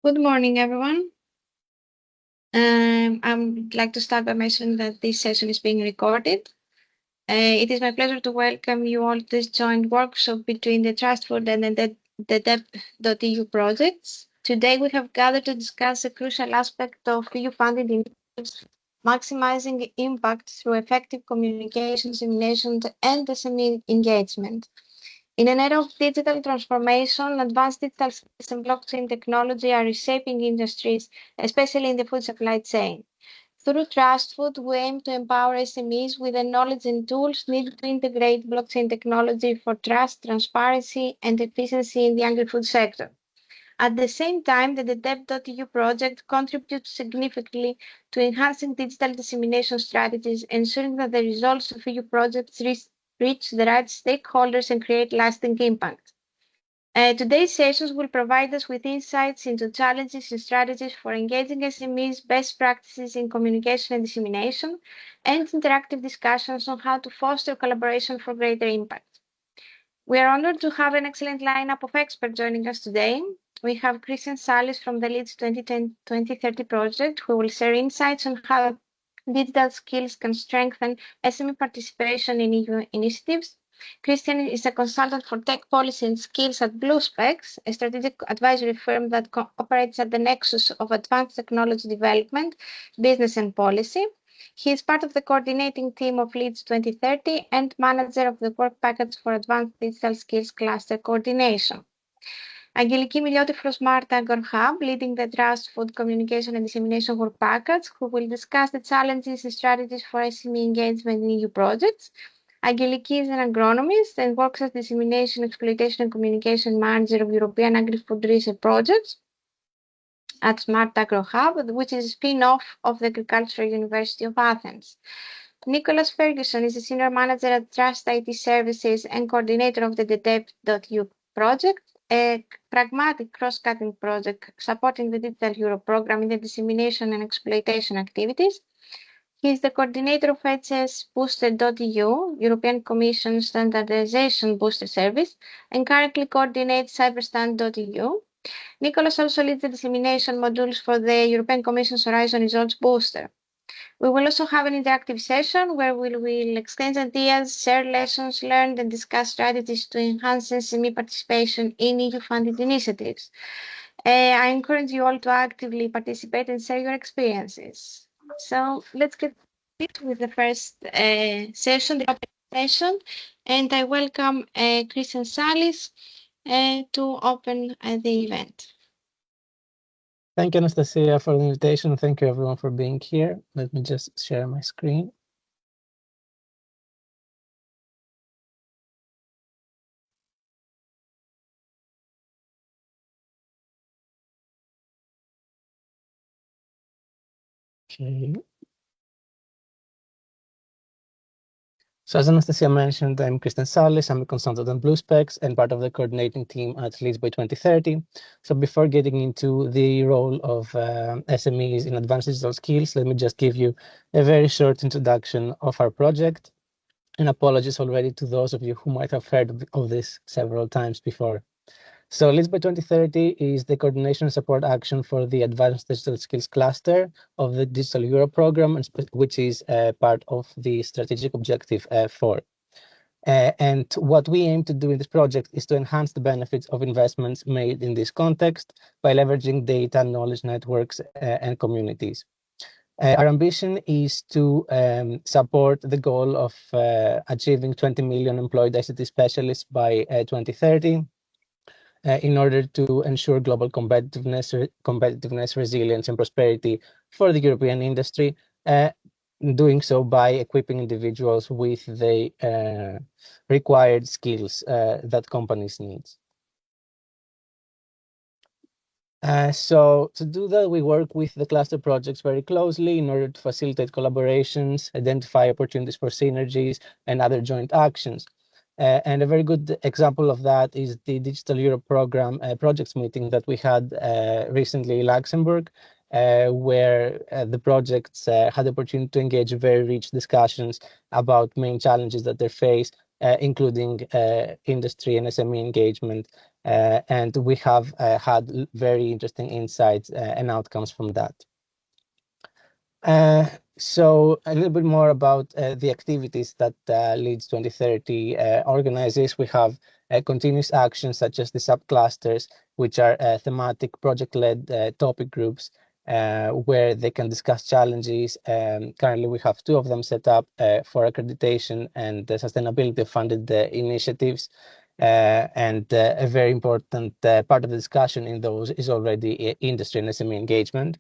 Good morning, everyone. I'd like to start by mentioning that this session is being recorded. It is my pleasure to welcome you all to this joint workshop between the TrustFood and the DEDEP.eu projects. Today, we have gathered to discuss a crucial aspect of EU-funded initiatives, maximizing impact through effective communication, simulation, and SME engagement. In an era of digital transformation, advanced digital skills and blockchain technology are reshaping industries, especially in the food supply chain. Through TrustFood, we aim to empower SMEs with the knowledge and tools needed to integrate blockchain technology for trust, transparency, and efficiency in the agri-food sector. At the same time, the DEDEP.eu project contributes significantly to enhancing digital dissemination strategies, ensuring that the results of EU projects reach the right stakeholders and create lasting impact. Today's sessions will provide us with insights into challenges and strategies for engaging SMEs, best practices in communication and dissemination, and interactive discussions on how to foster collaboration for greater impact. We are honored to have an excellent lineup of experts joining us today. We have Christian Salis from the Leeds 2030 project, who will share insights on how digital skills can strengthen SME participation in EU initiatives. Christian is a consultant for tech policy and skills at BlueSpecs, a strategic advisory firm that operates at the nexus of advanced technology development, business, and policy. He is part of the coordinating team of Leeds 2030 and manager of the work package for advanced digital skills cluster coordination. Angeliki Milioti from Smart Agro Hub, leading the TrustFood communication and dissemination work package, who will discuss the challenges and strategies for SME engagement in EU projects. Angeliki is an agronomist and works as dissemination, exploitation, and communication manager of European agri-food research projects at Smart Agro Hub, which is a spin-off of the Agricultural University of Athens. Nicholas Ferguson is a senior manager at Trust IT Services and coordinator of the DEDEP.eu project, a pragmatic cross-cutting project supporting the Digital Europe program in the dissemination and exploitation activities. He is the coordinator of HS Booster.eu, European Commission Standardization Booster Service, and currently coordinates Cyberstand.eu. Nicholas also leads the dissemination modules for the European Commission's Horizon Results Booster. We will also have an interactive session where we will exchange ideas, share lessons learned, and discuss strategies to enhance SME participation in EU-funded initiatives. I encourage you all to actively participate and share your experiences. So let's get started with the first session, the open session, and I welcome Christian Salis to open the event. Thank you, Anastasia, for the invitation. Thank you, everyone, for being here. Let me just share my screen. Okay. So as Anastasia mentioned, I'm Christian Salis. I'm a consultant on BlueSpecs and part of the coordinating team at Leeds by 2030. So before getting into the role of SMEs in advanced digital skills, let me just give you a very short introduction of our project. And apologies already to those of you who might have heard of this several times before. So Leeds by 2030 is the coordination and support action for the Advanced Digital Skills Cluster of the Digital Europe program, which is part of the strategic objective 4. And what we aim to do in this project is to enhance the benefits of investments made in this context by leveraging data, knowledge networks, and communities. Our ambition is to support the goal of achieving 20 million employed ICT specialists by 2030. In order to ensure global competitiveness, resilience, and prosperity for the European industry, doing so by equipping individuals with the required skills that companies need. So to do that, we work with the cluster projects very closely in order to facilitate collaborations, identify opportunities for synergies, and other joint actions. And a very good example of that is the Digital Europe program projects meeting that we had recently in Luxembourg, where the projects had the opportunity to engage in very rich discussions about main challenges that they face, including industry and SME engagement And we have had very interesting insights and outcomes from that. So a little bit more about the activities that Leads 2030 organizes. We have continuous actions such as the subclusters, which are thematic project-led topic groups where they can discuss challenges. Currently, we have 2 of them set up for accreditation and sustainability-funded initiatives. And a very important part of the discussion in those is already industry and SME engagement.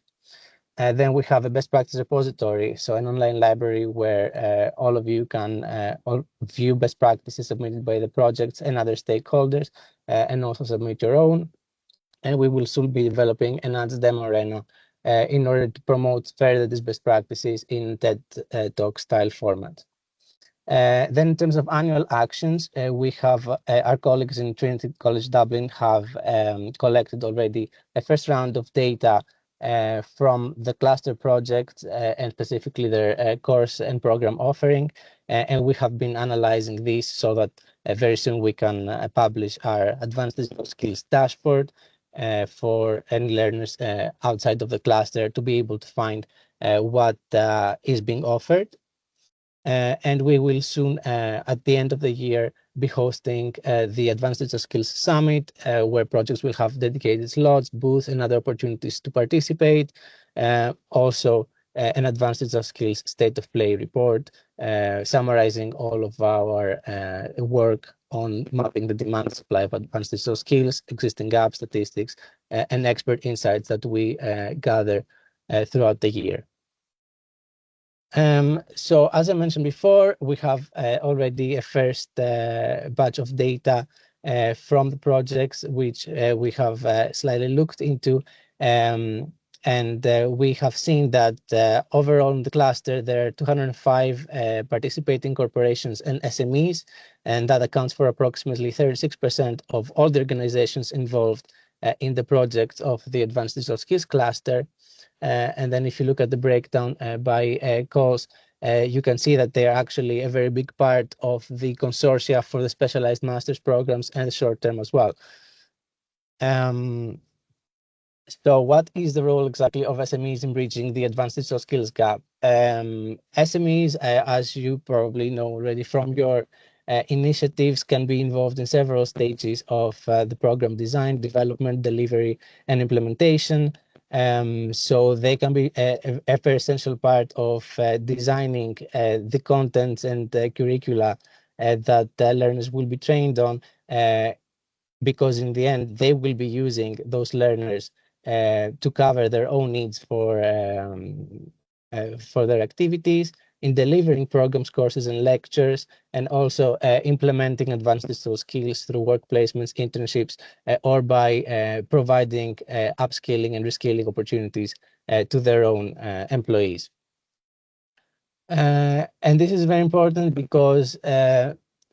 Then we have a best practice repository, so an online library where all of you can view best practices submitted by the projects and other stakeholders, and also submit your own. And we will soon be developing an ads demo arena in order to promote further these best practices in TED Talk style format. Then in terms of annual actions, we have our colleagues in Trinity College Dublin have collected already a first round of data from the cluster projects and specifically their course and program offering. And we have been analyzing these so that very soon we can publish our advanced digital skills dashboard for any learners outside of the cluster to be able to find what is being offered. And we will soon, at the end of the year, be hosting the Advanced Digital Skills Summit, where projects will have dedicated slots, booths, and other opportunities to participate. Also, an Advanced Digital Skills State of Play report, summarizing all of our work on mapping the demand and supply of advanced digital skills, existing gaps, statistics, and expert insights that we gather throughout the year. So as I mentioned before, we have already a first batch of data from the projects, which we have slightly looked into. And we have seen that overall in the cluster, there are 205 participating corporations and SMEs, and that accounts for approximately 36% of all the organizations involved in the projects of the Advanced Digital Skills cluster. And then if you look at the breakdown by calls, you can see that they are actually a very big part of the consortia for the specialized master's programs and the short term as well. So what is the role exactly of SMEs in bridging the advanced digital skills gap? SMEs, as you probably know already from your initiatives, can be involved in several stages of the program design, development, delivery, and implementation. So they can be a very essential part of designing the contents and the curricula that learners will be trained on, because in the end, they will be using those learners to cover their own needs for their activities, in delivering programs, courses, and lectures, and also implementing advanced digital skills through work placements, internships, or by providing upskilling and reskilling opportunities to their own employees. And this is very important because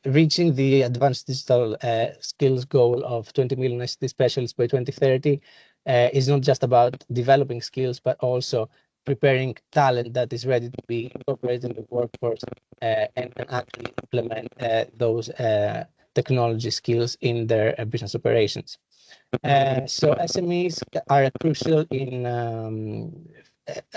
reaching the advanced digital skills goal of 20 million ICT specialists by 2030 is not just about developing skills, but also preparing talent that is ready to be incorporated in the workforce and can actually implement those technology skills in their business operations. So SMEs are crucial in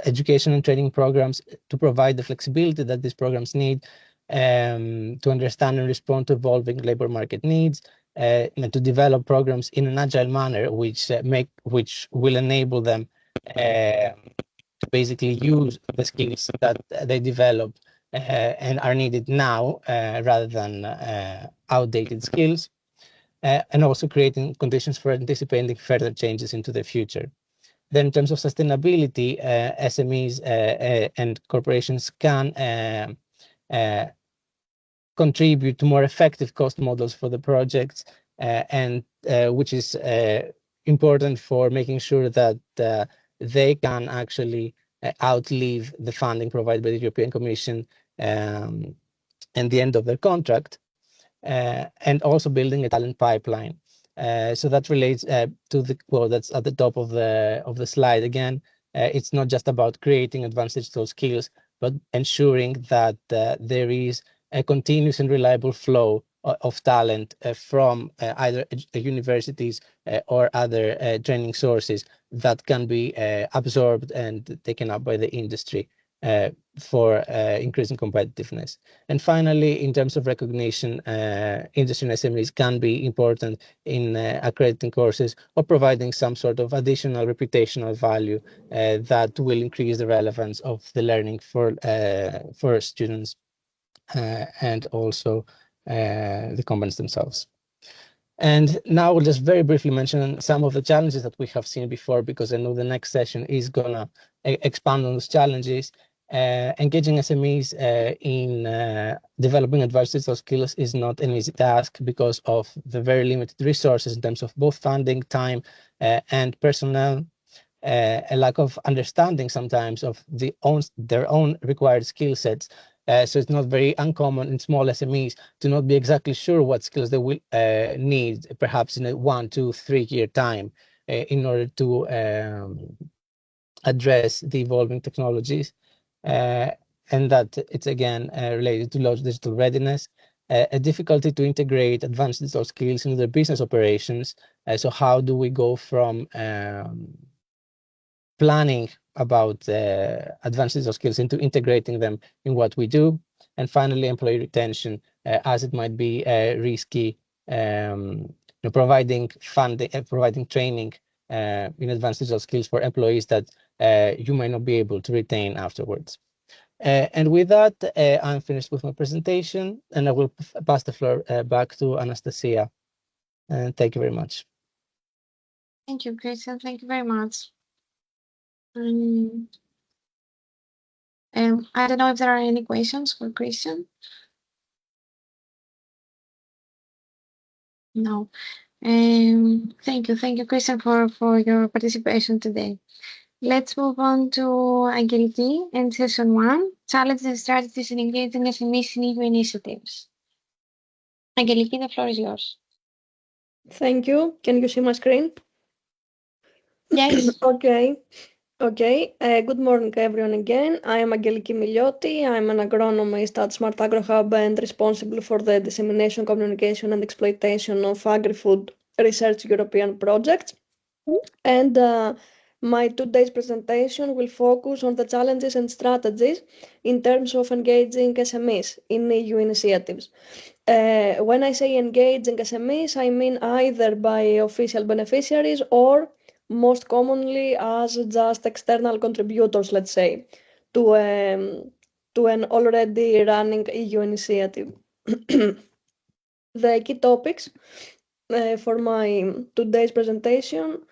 education and training programs to provide the flexibility that these programs need to understand and respond to evolving labor market needs, and to develop programs in an agile manner, which will enable them to basically use the skills that they develop and are needed now rather than outdated skills. And also creating conditions for anticipating further changes into the future. Then in terms of sustainability, SMEs and corporations can contribute to more effective cost models for the projects, and which is important for making sure that they can actually outlive the funding provided by the European Commission and the end of their contract. And also building a talent pipeline. So that relates to the quote that's at the top of the slide. Again, it's not just about creating advanced digital skills, but ensuring that there is a continuous and reliable flow of talent from either universities or other training sources that can be absorbed and taken up by the industry for increasing competitiveness. And finally, in terms of recognition, industry and SMEs can be important in accrediting courses or providing some sort of additional reputational value that will increase the relevance of the learning for students and also the companies themselves. And now we'll just very briefly mention some of the challenges that we have seen before, because I know the next session is gonna expand on those challenges. Engaging SMEs in developing advanced digital skills is not an easy task because of the very limited resources in terms of both funding, time, and personnel. A lack of understanding sometimes of their own required skill sets. So it's not very uncommon in small SMEs to not be exactly sure what skills they will need, perhaps in a 1, 2, 3 year time, in order to address the evolving technologies. And that it's again related to low digital readiness, a difficulty to integrate advanced digital skills into their business operations. So how do we go from planning about advanced digital skills into integrating them in what we do? And finally, employee retention, as it might be risky, providing funding, providing training in advanced digital skills for employees that you might not be able to retain afterwards. And with that, I'm finished with my presentation, and I will pass the floor back to Anastasia. And thank you very much. Thank you, Christian. Thank you very much. I don't know if there are any questions for Christian. No. Thank you, Christian, for your participation today. Let's move on to Angeliki and session 1, challenges and strategies in engaging SMEs in EU initiatives. Angeliki, the floor is yours. Thank you. Can you see my screen? Yes. Okay. Good morning, everyone. Again, I am Angeliki Miliotti. I'm an agronomist at Smart Agro Hub and responsible for the dissemination, communication, and exploitation of agri-food research European projects. And my today's presentation will focus on the challenges and strategies in terms of engaging SMEs in EU initiatives. When I say engaging SMEs, I mean either by official beneficiaries or most commonly as just external contributors, let's say, to an already running EU initiative. The key topics for my today's presentation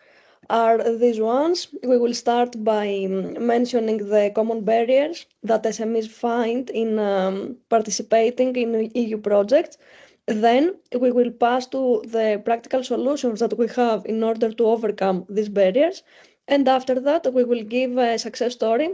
are these ones. We will start by mentioning the common barriers that SMEs find in participating in EU projects. Then we will pass to the practical solutions that we have in order to overcome these barriers. And after that, we will give a success story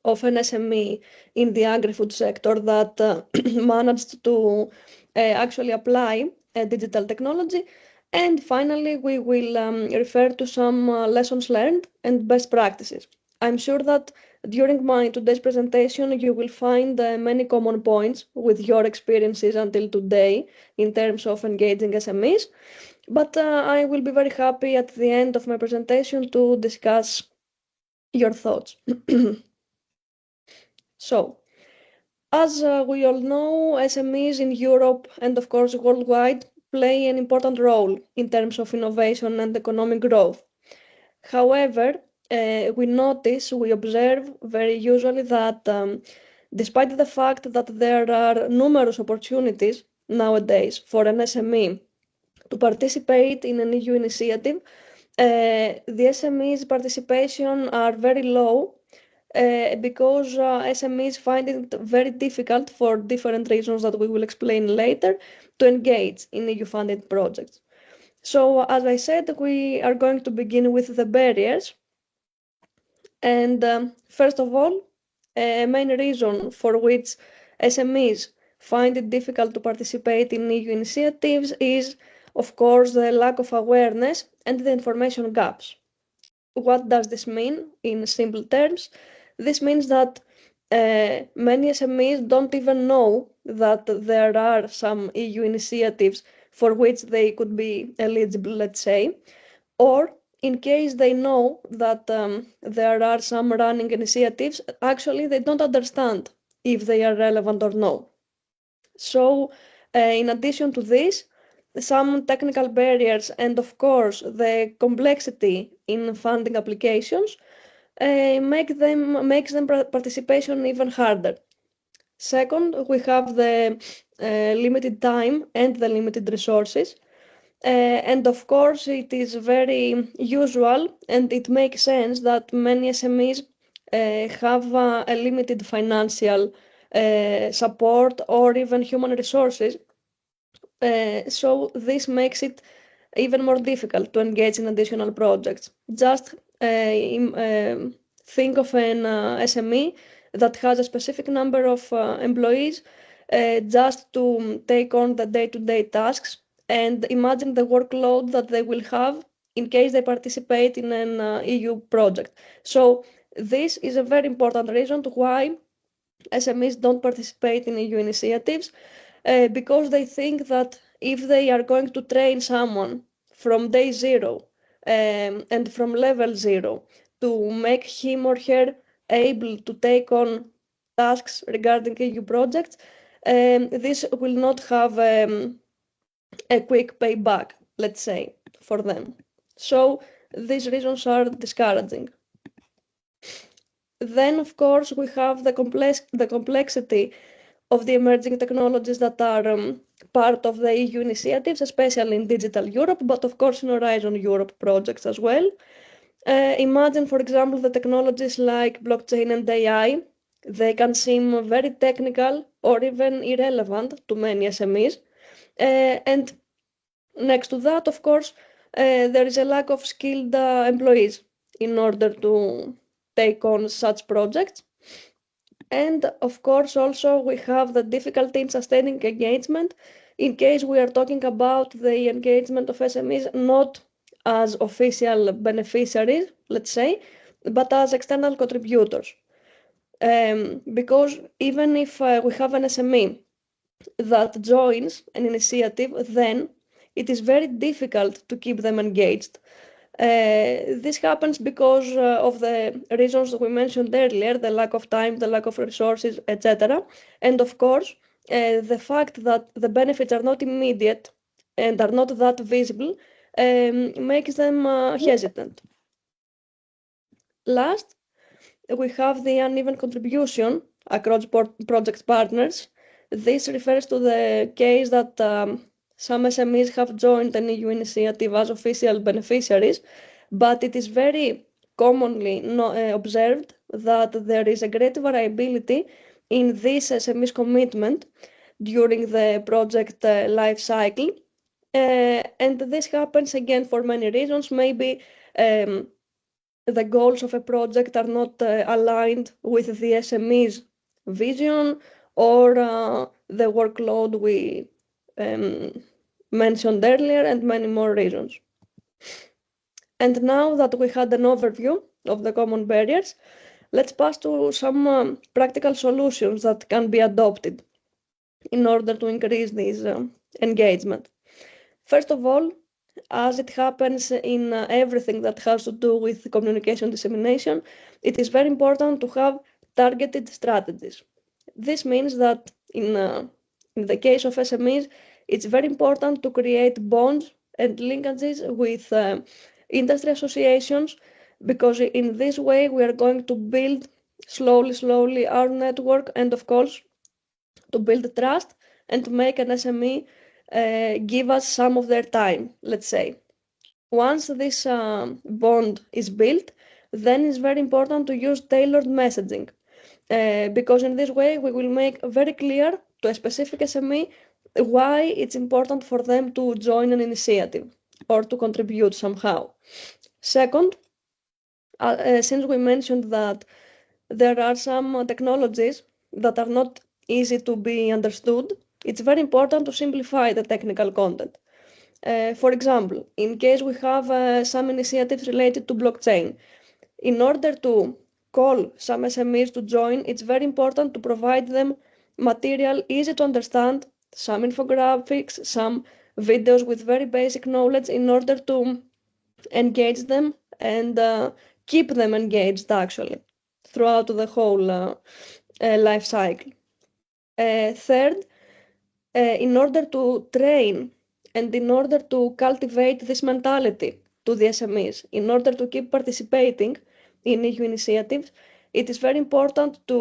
of an SME in the agri-food sector that managed to actually apply digital technology. And finally, we will refer to some lessons learned and best practices. I'm sure that during my today's presentation, you will find many common points with your experiences until today in terms of engaging SMEs. But I will be very happy at the end of my presentation to discuss your thoughts. So, as we all know, SMEs in Europe and of course worldwide play an important role in terms of innovation and economic growth. However, we observe very usually that despite the fact that there are numerous opportunities nowadays for an SME to participate in an EU initiative, the SMEs' participation are very low because SMEs find it very difficult for different reasons that we will explain later to engage in EU-funded projects. So, as I said, we are going to begin with the barriers. And first of all, a main reason for which SMEs find it difficult to participate in EU initiatives is, of course, the lack of awareness and the information gaps. What does this mean in simple terms? This means that many SMEs don't even know that there are some EU initiatives for which they could be eligible, let's say, or in case they know that there are some running initiatives, actually they don't understand if they are relevant or no. So in addition to this, some technical barriers and of course the complexity in funding applications makes them participation even harder. Second, we have the limited time and the limited resources. And of course, it is very usual and it makes sense that many SMEs have a limited financial support or even human resources. So this makes it even more difficult to engage in additional projects. Just think of an SME that has a specific number of employees just to take on the day-to-day tasks, and imagine the workload that they will have in case they participate in an EU project. So this is a very important reason to why SMEs don't participate in EU initiatives, because they think that if they are going to train someone from day zero and from level zero to make him or her able to take on tasks regarding EU projects, this will not have a quick payback, let's say, for them. So these reasons are discouraging. Then, of course, we have the complexity of the emerging technologies that are part of the EU initiatives, especially in Digital Europe, but of course in Horizon Europe projects as well. Imagine, for example, the technologies like blockchain and AI. They can seem very technical or even irrelevant to many SMEs. And next to that, of course, there is a lack of skilled employees in order to take on such projects. And of course, also we have the difficulty in sustaining engagement in case we are talking about the engagement of SMEs not as official beneficiaries, let's say, but as external contributors. Because even if we have an SME that joins an initiative, then it is very difficult to keep them engaged. This happens because of the reasons that we mentioned earlier, the lack of time, the lack of resources, etc. And of course, the fact that the benefits are not immediate and are not that visible makes them hesitant. Last, we have the uneven contribution across project partners. This refers to the case that some SMEs have joined an EU initiative as official beneficiaries, but it is very commonly observed that there is a great variability in this SME's commitment during the project life cycle. And this happens again for many reasons. Maybe the goals of a project are not aligned with the SME's vision or the workload we mentioned earlier, and many more reasons. And now that we had an overview of the common barriers, let's pass to some practical solutions that can be adopted in order to increase this engagement. First of all, as it happens in everything that has to do with communication dissemination, it is very important to have targeted strategies. This means that in the case of SMEs, it's very important to create bonds and linkages with industry associations, because in this way we are going to build slowly our network, and of course to build trust and to make an SME give us some of their time, let's say. Once this bond is built, then it's very important to use tailored messaging, because in this way we will make very clear to a specific SME why it's important for them to join an initiative or to contribute somehow. Second, since we mentioned that there are some technologies that are not easy to be understood, it's very important to simplify the technical content. For example, in case we have some initiatives related to blockchain, in order to call some SMEs to join, it's very important to provide them material easy to understand, some infographics, some videos with very basic knowledge in order to engage them and keep them engaged actually throughout the whole life cycle. Third, in order to train and in order to cultivate this mentality to the SMEs, in order to keep participating in EU initiatives, it is very important to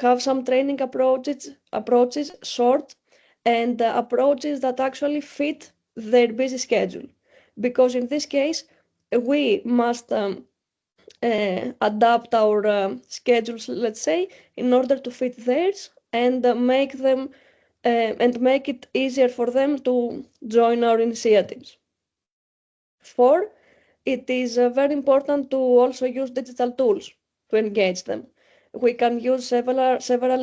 have some training approaches short and approaches that actually fit their busy schedule. Because in this case, we must adapt our schedules, let's say, in order to fit theirs and make them and make it easier for them to join our initiatives. 4, it is very important to also use digital tools to engage them. We can use several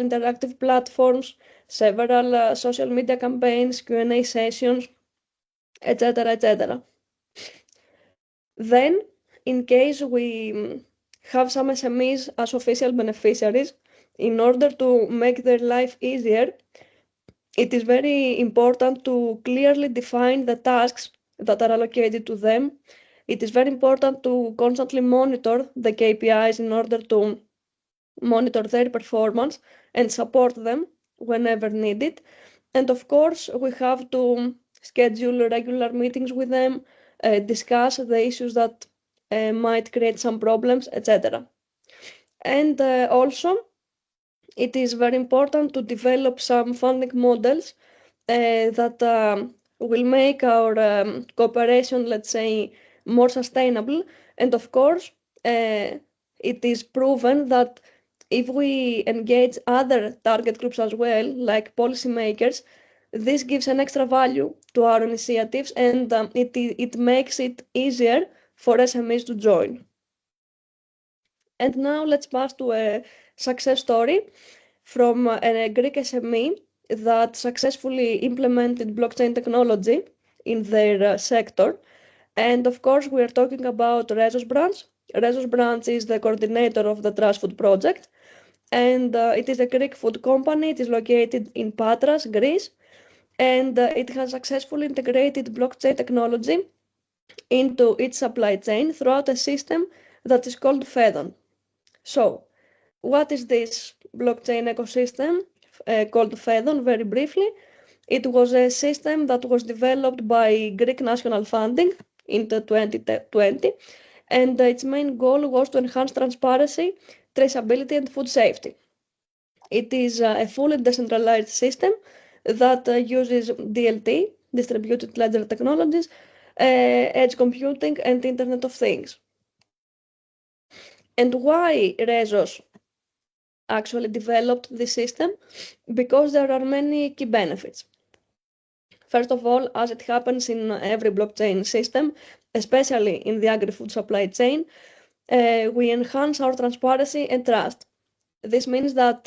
interactive platforms, several social media campaigns, Q&A sessions, etc., etc. Then, in case we have some SMEs as official beneficiaries, in order to make their life easier, it is very important to clearly define the tasks that are allocated to them. It is very important to constantly monitor the KPIs in order to monitor their performance and support them whenever needed. And of course, we have to schedule regular meetings with them, discuss the issues that might create some problems, etc. And also, it is very important to develop some funding models that will make our cooperation, let's say, more sustainable. And of course, it is proven that if we engage other target groups as well, like policymakers, this gives an extra value to our initiatives and it makes it easier for SMEs to join. And now let's pass to a success story from a Greek SME that successfully implemented blockchain technology in their sector. And of course, we are talking about Rezos Branch. Rezos Branch is the coordinator of the TRUSTFOOD project, and it is a Greek food company. It is located in Patras, Greece, and it has successfully integrated blockchain technology into its supply chain throughout a system that is called Fedon. So, what is this blockchain ecosystem called Fedon? Very briefly, it was a system that was developed by Greek national funding in 2020, and its main goal was to enhance transparency, traceability, and food safety. It is a fully decentralized system that uses DLT, distributed ledger technologies, edge computing, and Internet of Things. And why Rezos actually developed this system? Because there are many key benefits. First of all, as it happens in every blockchain system, especially in the agri-food supply chain, we enhance our transparency and trust. This means that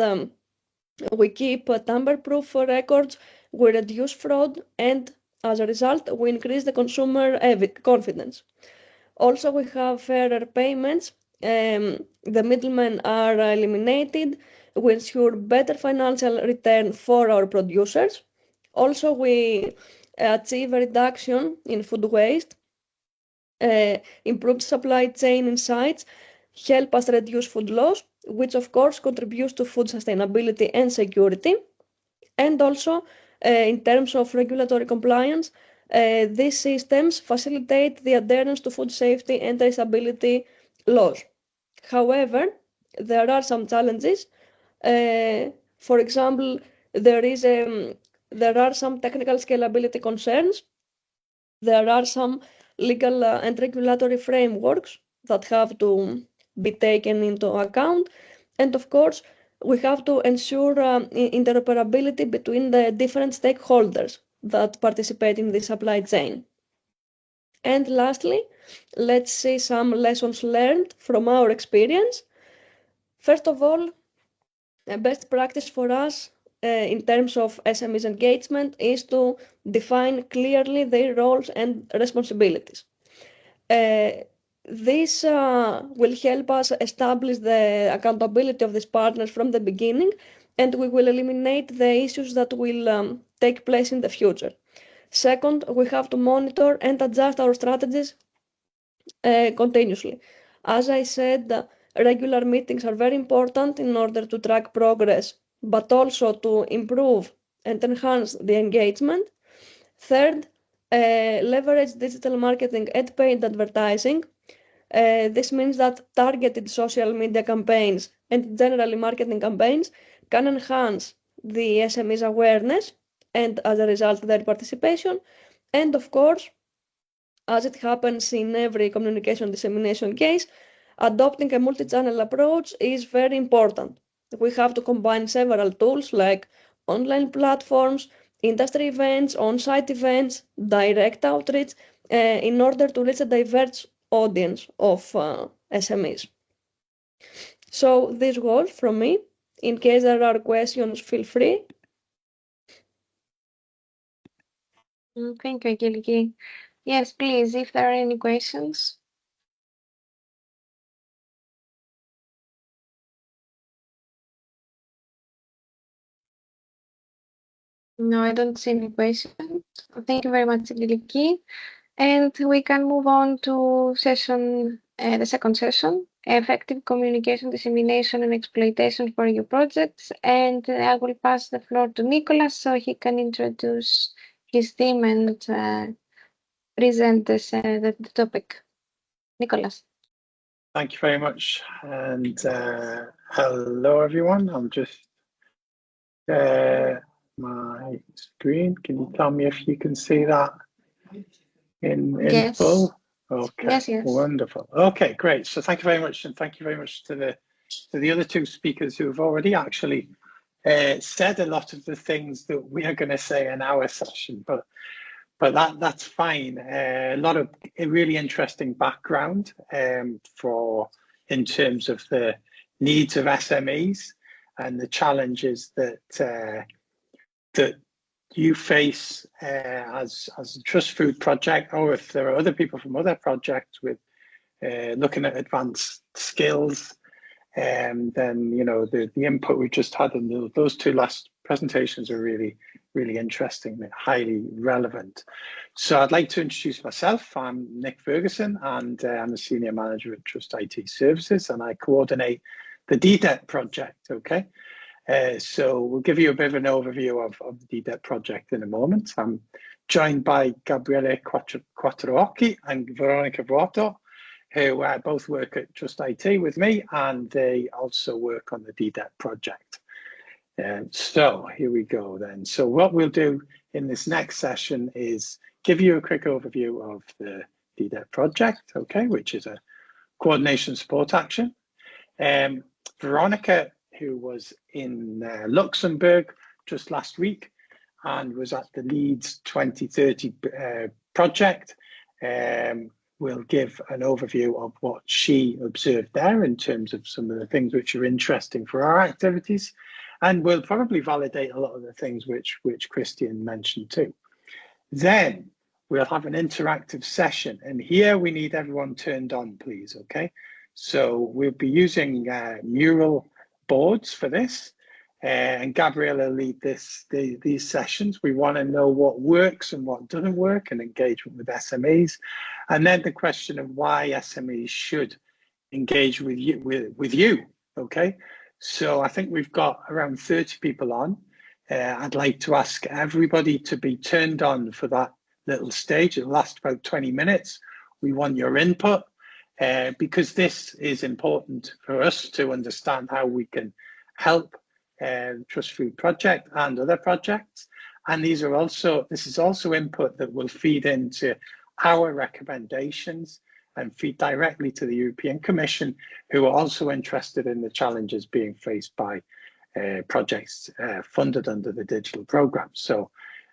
we keep tamper-proof records, we reduce fraud, and as a result, we increase the consumer confidence. Also, we have fairer payments. The middlemen are eliminated. We ensure better financial return for our producers. Also, we achieve a reduction in food waste, improved supply chain insights, help us reduce food loss, which of course contributes to food sustainability and security. And also, in terms of regulatory compliance, these systems facilitate the adherence to food safety and traceability laws. However, there are some challenges. For example, there are some technical scalability concerns. There are some legal and regulatory frameworks that have to be taken into account. And of course, we have to ensure interoperability between the different stakeholders that participate in the supply chain. And lastly, let's see some lessons learned from our experience. First of all, a best practice for us in terms of SMEs engagement is to define clearly their roles and responsibilities. This will help us establish the accountability of these partners from the beginning, and we will eliminate the issues that will take place in the future. Second, we have to monitor and adjust our strategies continuously. As I said, regular meetings are very important in order to track progress, but also to improve and enhance the engagement. Third, leverage digital marketing and paid advertising. This means that targeted social media campaigns and generally marketing campaigns can enhance the SME's awareness and, as a result, their participation. And of course, as it happens in every communication dissemination case, adopting a multi-channel approach is very important. We have to combine several tools like online platforms, industry events, on-site events, direct outreach, in order to reach a diverse audience of SMEs. So this was from me. In case there are questions, feel free. Thank you, Angeliki. Yes, please, if there are any questions. No, I don't see any questions. Thank you very much, Angeliki. And we can move on to the second session, effective communication, dissemination, and exploitation for EU projects. And I will pass the floor to Nicholas so he can introduce his team and present the topic. Nicholas. Thank you very much. And hello, everyone. I'm just my screen. Can you tell me if you can see that in Yes. full? Okay. Yes. Wonderful. Okay, great. So thank you very much, and thank you very much to the other two speakers who have already actually said a lot of the things that we are going to say in our session, but that's fine. A lot of really interesting background in terms of the needs of SMEs and the challenges that you face as a TRUSTFOOD project, or if there are other people from other projects with looking at advanced skills. And then, you know, the input we just had in those two last presentations are really, really interesting and highly relevant. So I'd like to introduce myself. I'm Nick Ferguson, and I'm a senior manager at Trust IT Services, and I coordinate the DEDEP project, okay? So we'll give you a bit of an overview of the DEDEP project in a moment. I'm joined by Gabriele Quattroocchi and Veronica Vuoto, who both work at Trust IT with me, and they also work on the DEDEP project. So here we go then. So what we'll do in this next session is give you a quick overview of the DEDEP project, okay, which is a coordination support action. Veronica, who was in Luxembourg just last week and was at the Leeds 2030 project, will give an overview of what she observed there in terms of some of the things which are interesting for our activities, and will probably validate a lot of the things which Christian mentioned too. Then we'll have an interactive session, and here we need everyone turned on, please, okay? So we'll be using mural boards for this, and Gabriela will lead these sessions. We want to know what works and what doesn't work, and engagement with SMEs, and then the question of why SMEs should engage with you, okay? So I think we've got around 30 people on. I'd like to ask everybody to be turned on for that little stage. It'll last about 20 minutes. We want your input because this is important for us to understand how we can help TrustFood project and other projects. And this is also input that will feed into our recommendations and feed directly to the European Commission, who are also interested in the challenges being faced by projects funded under the digital program. So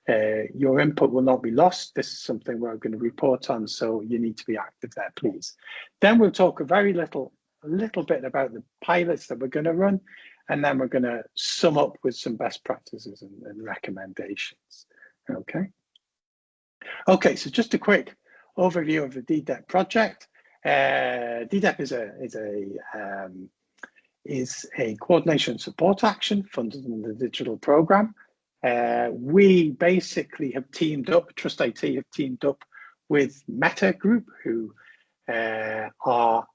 your input will not be lost. This is something we're going to report on, so you need to be active there, please. Then we'll talk a little bit about the pilots that we're going to run, and then we're going to sum up with some best practices and recommendations. Okay, so just a quick overview of the DEDEP project. DEDEP is a coordination support action funded in the digital program. We basically have teamed up, Trust IT have teamed up with Meta Group, who are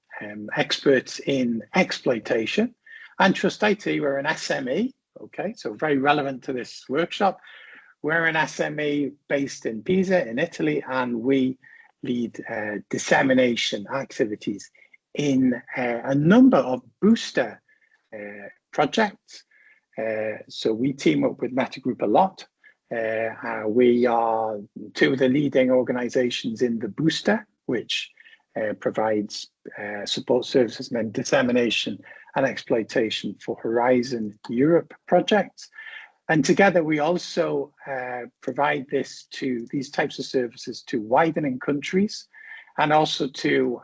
experts in exploitation, and Trust IT, we're an SME, okay, so very relevant to this workshop. We're an SME based in Pisa in Italy, and we lead dissemination activities in a number of booster projects. So we team up with Meta Group a lot. We are two of the leading organizations in the booster, which provides support services and then dissemination and exploitation for Horizon Europe projects. And together we also provide these types of services to widening countries and also to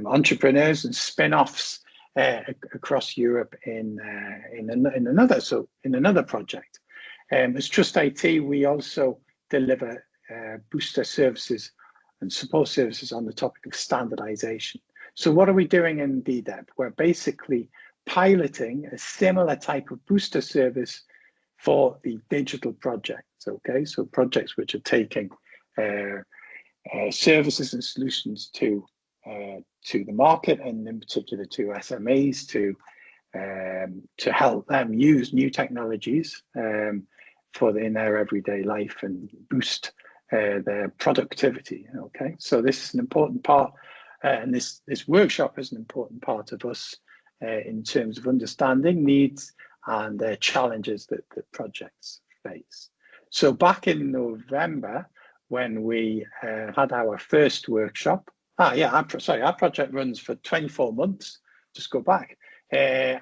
entrepreneurs and spin-offs across Europe in another project. As Trust IT, we also deliver booster services and support services on the topic of standardization. So what are we doing in DEDEP? We're basically piloting a similar type of booster service for the digital projects, okay? So projects which are taking services and solutions to the market, and in particular to SMEs to help them use new technologies in their everyday life and boost their productivity, okay? So this is an important part, and this workshop is an important part of us in terms of understanding needs and challenges that the projects face. So back in November, when we had our first workshop, our project runs for 24 months, just go back. We're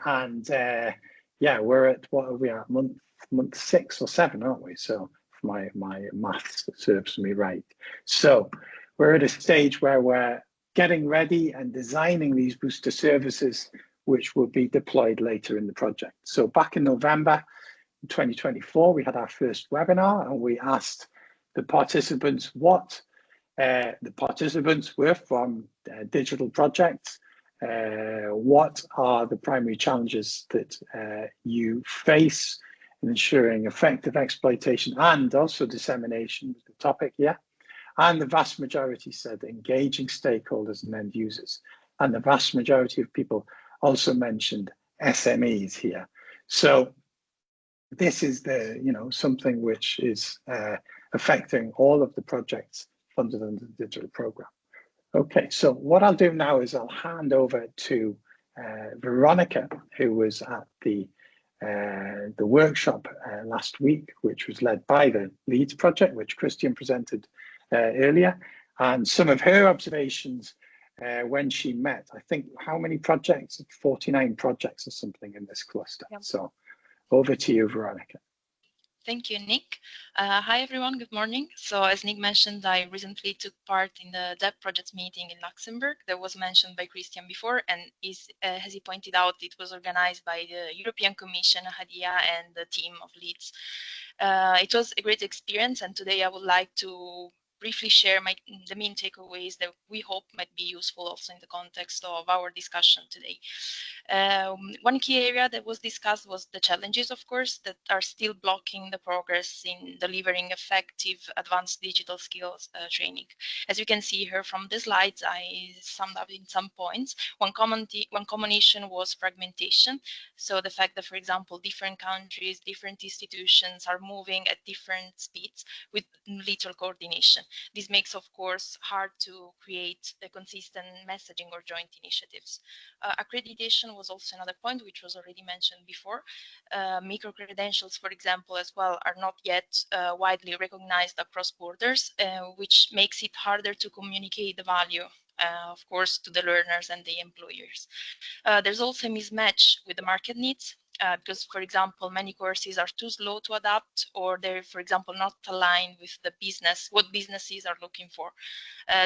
at, what are we at, month 6 or 7, aren't we? So my maths serves me right. So we're at a stage where we're getting ready and designing these booster services which will be deployed later in the project. So back in November 2024, we had our first webinar, and we asked the participants what the participants were from digital projects. What are the primary challenges that you face in ensuring effective exploitation and also dissemination of the topic, yeah? And the vast majority said engaging stakeholders and end users. And the vast majority of people also mentioned SMEs here. So this is something which is affecting all of the projects funded under the digital program. Okay, so what I'll do now is I'll hand over to Veronica, who was at the workshop last week, which was led by the Leeds project, which Christian presented earlier, and some of her observations when she met. I think, how many projects? 49 projects or something in this cluster. Yep. So over to you, Veronica. Thank you, Nick. Hi, everyone. Good morning. So as Nick mentioned, I recently took part in the DEP project meeting in Luxembourg that was mentioned by Christian before, and as he pointed out, it was organized by the European Commission, HADIA, and the team of Leeds. It was a great experience, and today I would like to briefly share the main takeaways that we hope might be useful also in the context of our discussion today. One key area that was discussed was the challenges, of course, that are still blocking the progress in delivering effective advanced digital skills training. As you can see here from the slides, I summed up in some points. One common issue was fragmentation. So the fact that, for example, different countries, different institutions are moving at different speeds with little coordination. This makes, of course, hard to create a consistent messaging or joint initiatives. Accreditation was also another point, which was already mentioned before. Micro-credentials, for example, as well, are not yet widely recognized across borders, which makes it harder to communicate the value, of course, to the learners and the employers. There's also a mismatch with the market needs. Because, for example, many courses are too slow to adapt, or they're, for example, not aligned with the business, what businesses are looking for.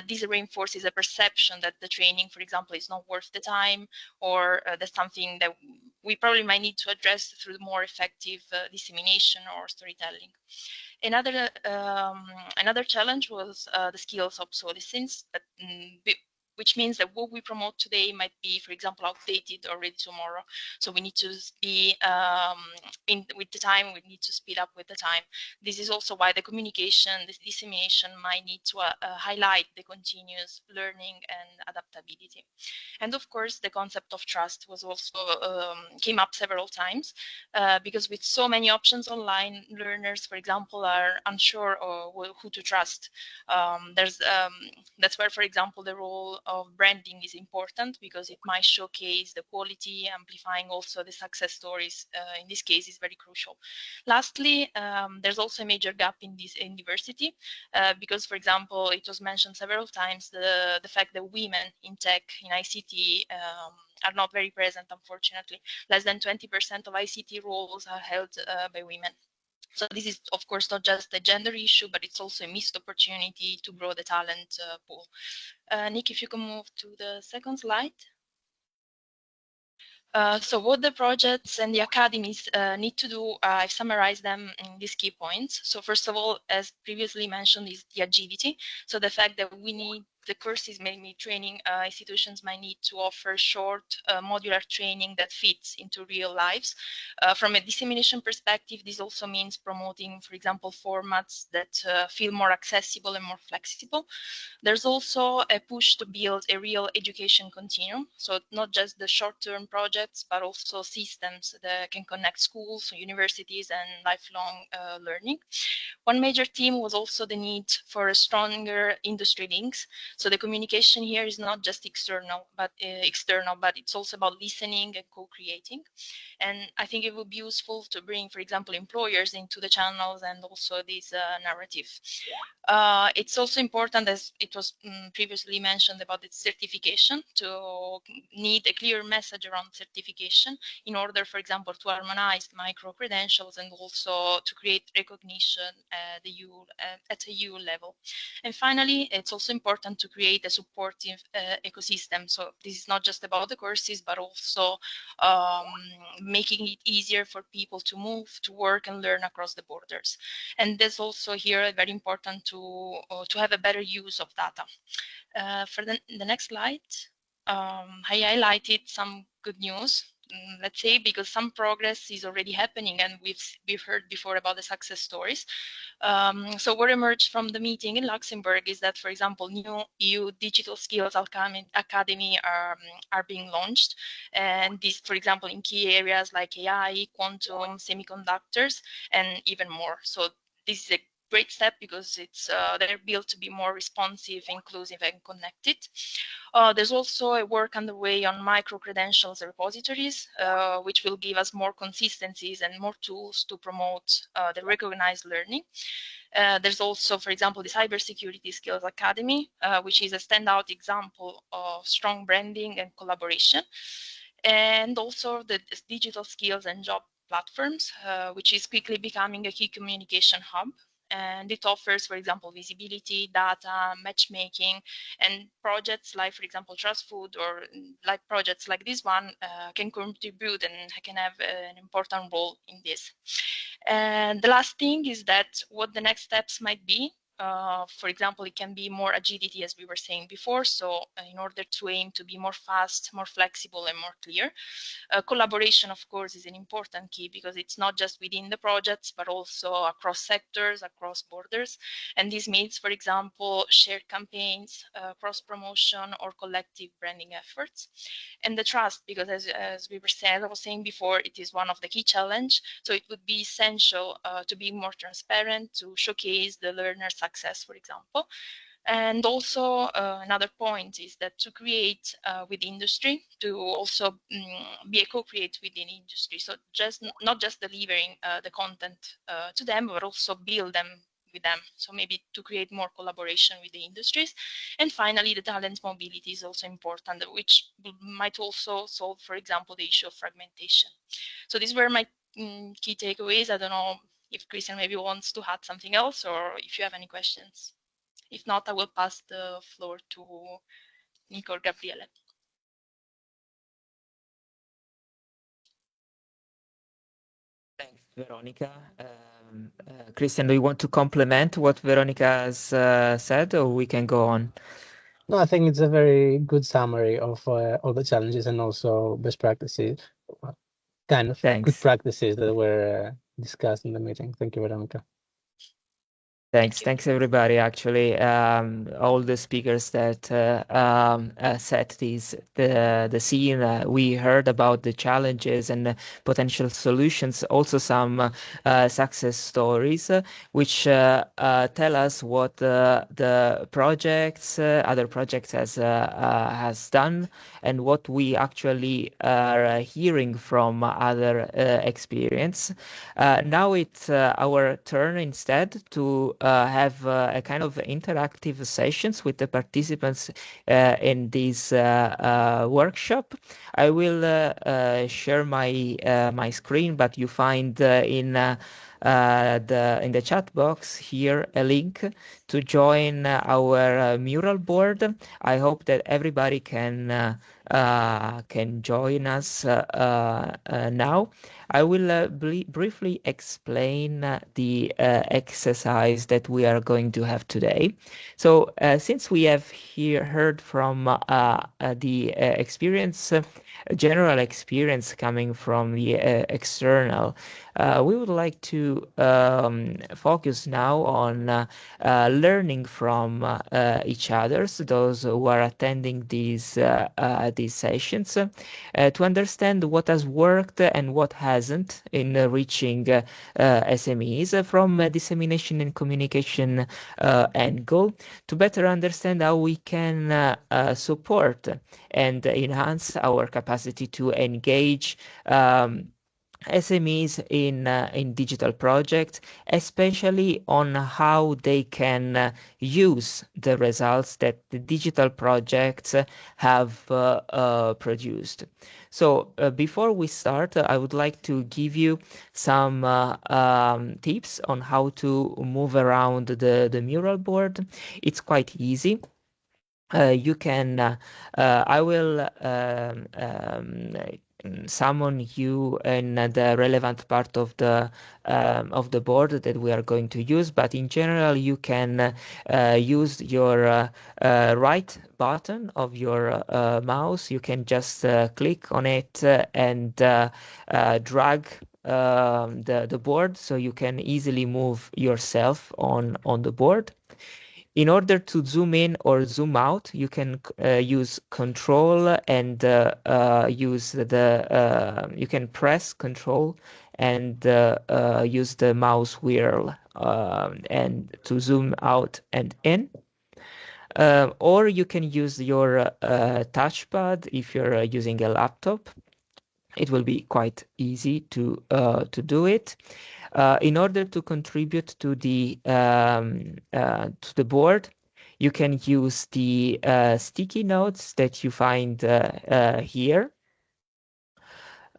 This reinforces a perception that the training, for example, is not worth the time, or that's something that we probably might need to address through more effective dissemination or storytelling. Another challenge was the skills obsolescence, which means that what we promote today might be, for example, outdated already tomorrow. So we need to be with the time. We need to speed up with the time. This is also why the communication, the dissemination, might need to highlight the continuous learning and adaptability. And of course, the concept of trust was also came up several times because with so many options online, learners, for example, are unsure of who to trust. That's where, for example, the role of branding is important because it might showcase the quality, amplifying also the success stories. In this case, is very crucial. Lastly, there's also a major gap in diversity because, for example, it was mentioned several times the fact that women in tech, in ICT, are not very present, unfortunately. Less than 20% of ICT roles are held by women. So this is, of course, not just a gender issue, but it's also a missed opportunity to grow the talent pool. Nick, if you can move to the second slide. So what the projects and the academies need to do, I've summarized them in these key points. So first of all, as previously mentioned, is the agility. So the fact that we need the courses, mainly training institutions might need to offer short modular training that fits into real lives. From a dissemination perspective, this also means promoting, for example, formats that feel more accessible and more flexible. There's also a push to build a real education continuum. So not just the short-term projects, but also systems that can connect schools, universities, and lifelong learning. One major theme was also the need for a stronger industry links. So the communication here is not just external, but it's also about listening and co-creating. And I think it would be useful to bring, for example, employers into the channels and also this narrative. It's also important, as it was previously mentioned, about the certification, to need a clear message around certification in order, for example, to harmonize micro-credentials and also to create recognition at a EU level. And finally, it's also important to create a supportive ecosystem. So this is not just about the courses, but also making it easier for people to move, to work and learn across the borders. And that's also here very important to have a better use of data. For the next slide, I highlighted some good news, let's say, because some progress is already happening, and we've heard before about the success stories. So what emerged from the meeting in Luxembourg is that, for example, new EU digital skills academy are being launched, and this, for example, in key areas like AI, quantum, semiconductors, and even more. So this is a great step because they're built to be more responsive, inclusive, and connected. There's also a work underway on micro-credentials repositories, which will give us more consistencies and more tools to promote the recognized learning. There's also, for example, the Cybersecurity Skills Academy, which is a standout example of strong branding and collaboration. And also the digital skills and job platforms, which is quickly becoming a key communication hub. And it offers, for example, visibility, data, matchmaking, and projects like, for example, TRUSTFOOD or like projects like this one can contribute and can have an important role in this. And the last thing is that what the next steps might be. For example, it can be more agility, as we were saying before. So in order to aim to be more fast, more flexible, and more clear. Collaboration, of course, is an important key because it's not just within the projects, but also across sectors, across borders. And this means, for example, shared campaigns, cross-promotion, or collective branding efforts. And the trust, because as we were saying, I was saying before, it is one of the key challenges. So it would be essential to be more transparent, to showcase the learner success, for example. And also another point is that to create with industry, to also be a co-create within industry. So not just delivering the content to them, but also build them with them. So maybe to create more collaboration with the industries. And finally, the talent mobility is also important, which might also solve, for example, the issue of fragmentation. So these were my key takeaways. I don't know if Christian maybe wants to add something else or if you have any questions. If not, I will pass the floor to Nico or Gabriele. Thanks, Veronica. Christian, do you want to complement what Veronica has said, or we can go on? No, I think it's a very good summary of all the challenges and also best practices, kind of Thanks. good practices that were discussed in the meeting. Thank you, Veronica. Thanks everybody. Actually, all the speakers that set the scene. We heard about the challenges and potential solutions. Also, some success stories, which tell us what the projects, other projects has done, and what we actually are hearing from other experience. Now it's our turn instead to have a kind of interactive sessions with the participants in this workshop. I will share my screen, but you find in the chat box here a link to join our mural board. I hope that everybody can join us now. I will briefly explain the exercise that we are going to have today. So since we have here heard from the experience, general experience coming from the external, we would like to focus now on learning from each other, so those who are attending these sessions, to understand what has worked and what hasn't in reaching SMEs from a dissemination and communication angle, to better understand how we can support and enhance our capacity to engage SMEs in digital projects, especially on how they can use the results that the digital projects have produced. So before we start, I would like to give you some tips on how to move around the mural board. It's quite easy. You can, I will summon you in the relevant part of the board that we are going to use, but in general you can use your right button of your mouse. You can just click on it and drag the board, so you can easily move yourself on the board. In order to zoom in or zoom out, you can use Control and use you can press Control and use the mouse wheel and to zoom out and in. Or you can use your touchpad if you're using a laptop. It will be quite easy to do it. In order to contribute to the board, you can use the sticky notes that you find here.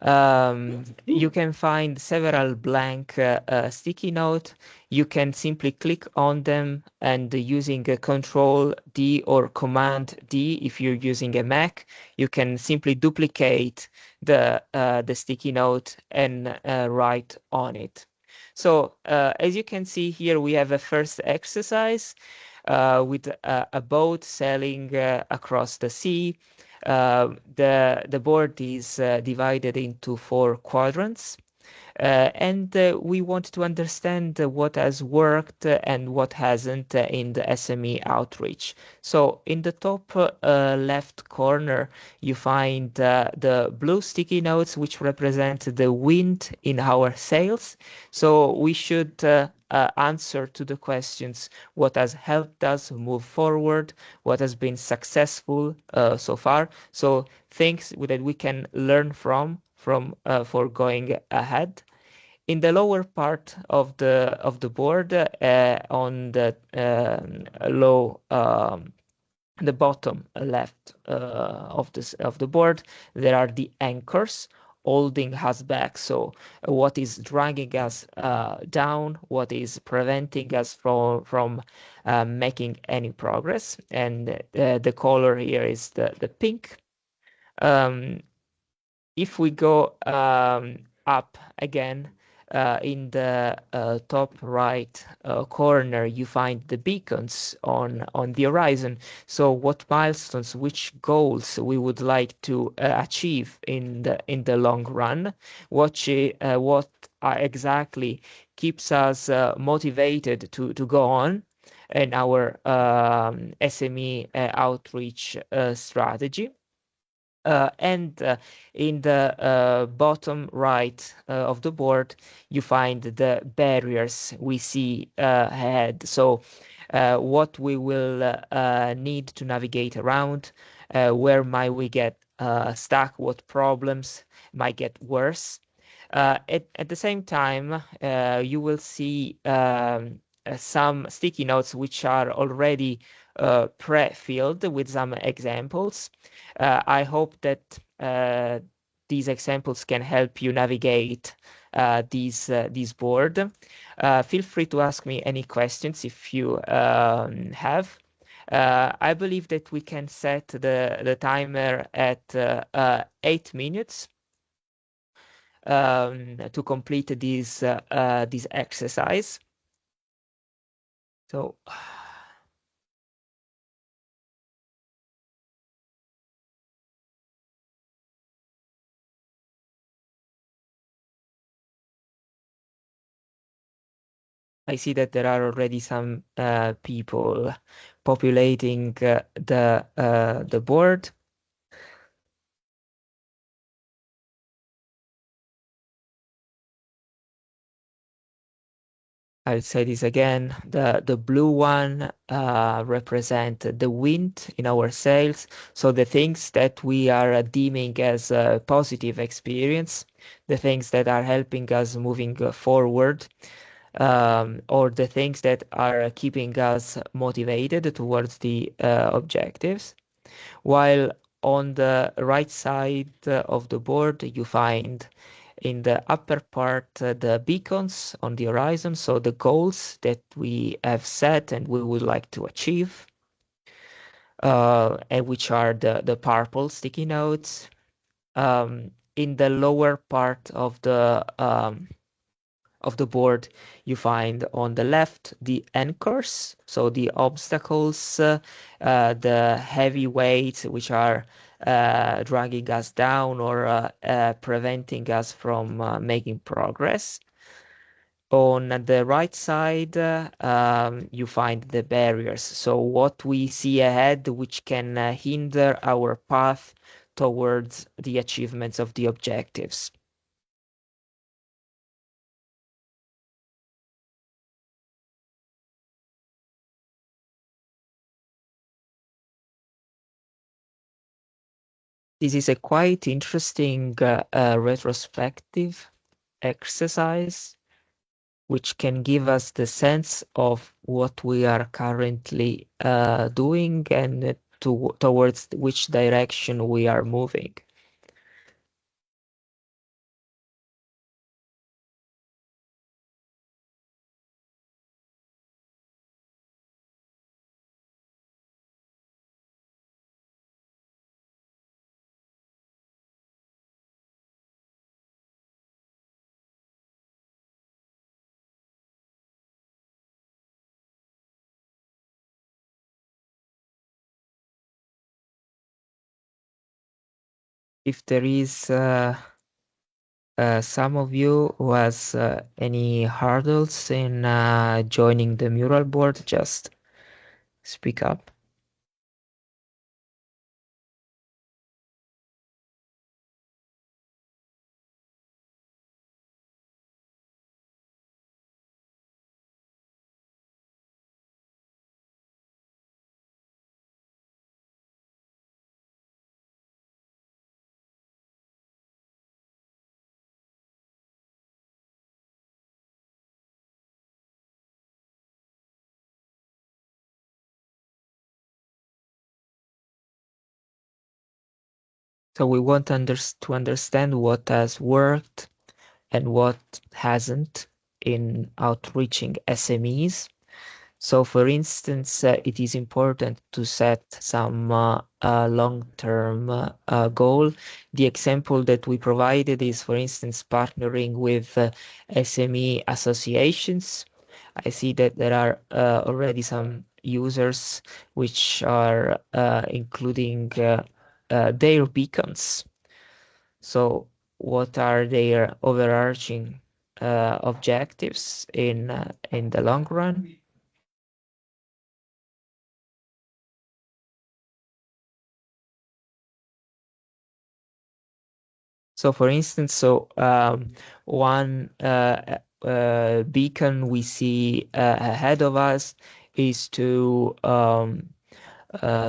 You can find several blank sticky notes. You can simply click on them, and using a Control D or Command D, if you're using a Mac, you can simply duplicate the sticky note and write on it. So as you can see here, we have a first exercise with a boat sailing across the sea. The board is divided into 4 quadrants. And we want to understand what has worked and what hasn't in the SME outreach. So in the top left corner, you find the blue sticky notes, which represent the wind in our sails. So we should answer to the questions: what has helped us move forward, what has been successful so far. So things that we can learn from for going ahead. In the lower part of the board, on the the bottom left of the board, there are the anchors holding us back. So what is dragging us down, what is preventing us from making any progress, and the color here is the pink. If we go up again, in the top right corner, you find the beacons on the horizon. So what milestones, which goals we would like to achieve in the long run, what exactly keeps us motivated to go on in our SME outreach strategy. And in the bottom right of the board, you find the barriers we see ahead. So what we will need to navigate around, where might we get stuck, what problems might get worse. At the same time, you will see some sticky notes which are already pre-filled with some examples. I hope that these examples can help you navigate this board. Feel free to ask me any questions if you have. I believe that we can set the timer at 8 minutes to complete this exercise. So I see that there are already some people populating the board. I'll say this again, the blue one represent the wind in our sails. So the things that we are deeming as a positive experience, the things that are helping us moving forward, or the things that are keeping us motivated towards the objectives. While on the right side of the board, you find in the upper part the beacons on the horizon, so the goals that we have set and we would like to achieve, and which are the purple sticky notes. In the lower part of the board, you find on the left the anchors, so the obstacles, the heavy weights which are dragging us down or preventing us from making progress. On the right side, you find the barriers, so what we see ahead which can hinder our path towards the achievements of the objectives. This is a quite interesting retrospective exercise, which can give us the sense of what we are currently doing and towards which direction we are moving. If there is some of you who has any hurdles in joining the mural board, just speak up. So we want to understand what has worked and what hasn't in outreaching SMEs. So, for instance, it is important to set some long-term goal. The example that we provided is, for instance, partnering with SME associations. I see that there are already some users which are including their beacons. So, what are their overarching objectives in the long run? So, for instance, one beacon we see ahead of us is to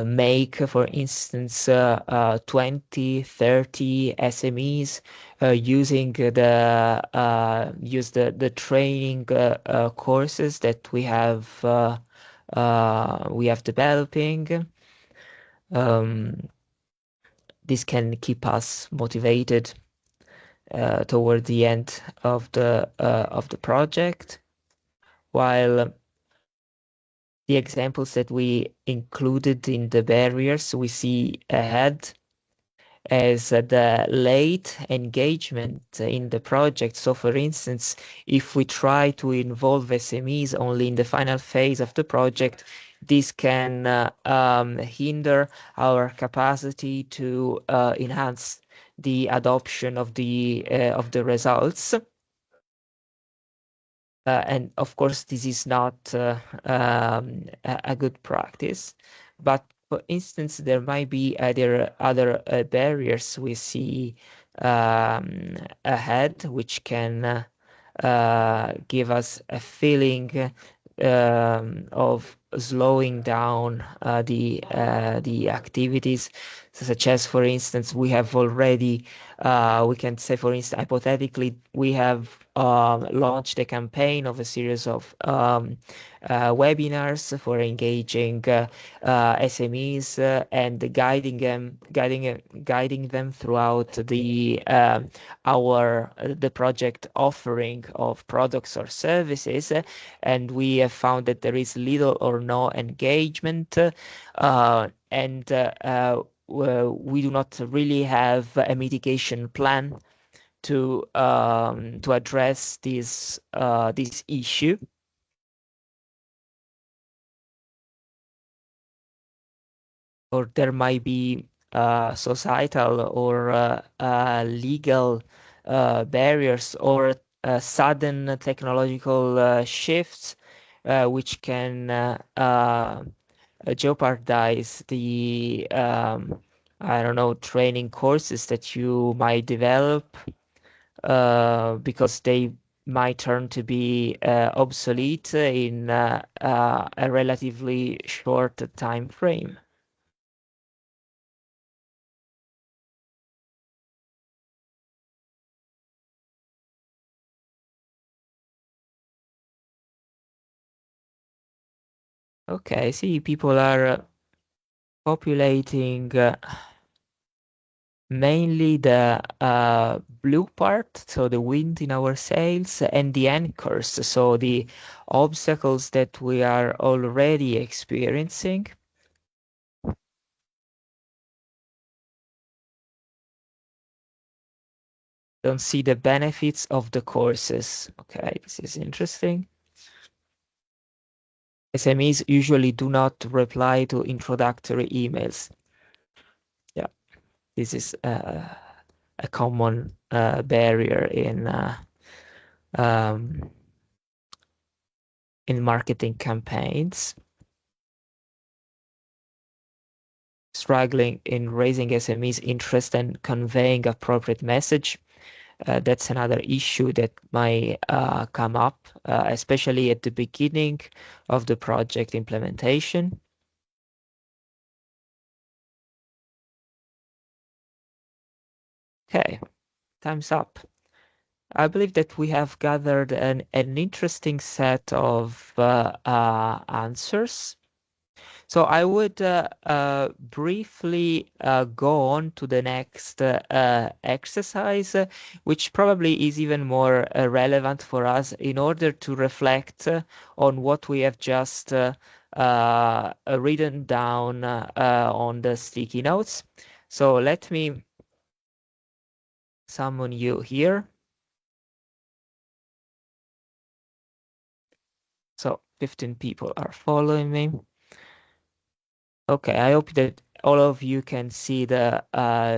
make, for instance, 20, 30 SMEs using the training courses that we have developing. This can keep us motivated toward the end of the project, while the examples that we included in the barriers we see ahead as the late engagement in the project. So, for instance, if we try to involve SMEs only in the final phase of the project, this can hinder our capacity to enhance the adoption of the results. And of course, this is not a good practice. But for instance, there might be other barriers we see ahead, which can give us a feeling of slowing down the activities, such as, for instance, we have already, we can say, for instance, hypothetically, we have launched a campaign of a series of webinars for engaging SMEs and guiding them throughout the project offering of products or services, and we have found that there is little or no engagement, and we do not really have a mitigation plan to address this issue. Or there might be societal or legal barriers or sudden technological shifts which can jeopardize the I don't know, training courses that you might develop because they might turn to be obsolete in a relatively short time frame. Okay, see, people are populating mainly the blue part, so the wind in our sails, and the anchors, so the obstacles that we are already experiencing. Don't see the benefits of the courses. Okay, this is interesting. SMEs usually do not reply to introductory emails. Yeah, this is a common barrier in marketing campaigns. Struggling in raising SMEs' interest and conveying appropriate message. That's another issue that might come up, especially at the beginning of the project implementation. Okay, time's up. I believe that we have gathered an interesting set of answers. So I would briefly go on to the next exercise, which probably is even more relevant for us in order to reflect on what we have just written down on the sticky notes. So let me summon you here. So 15 people are following me. Okay, I hope that all of you can see the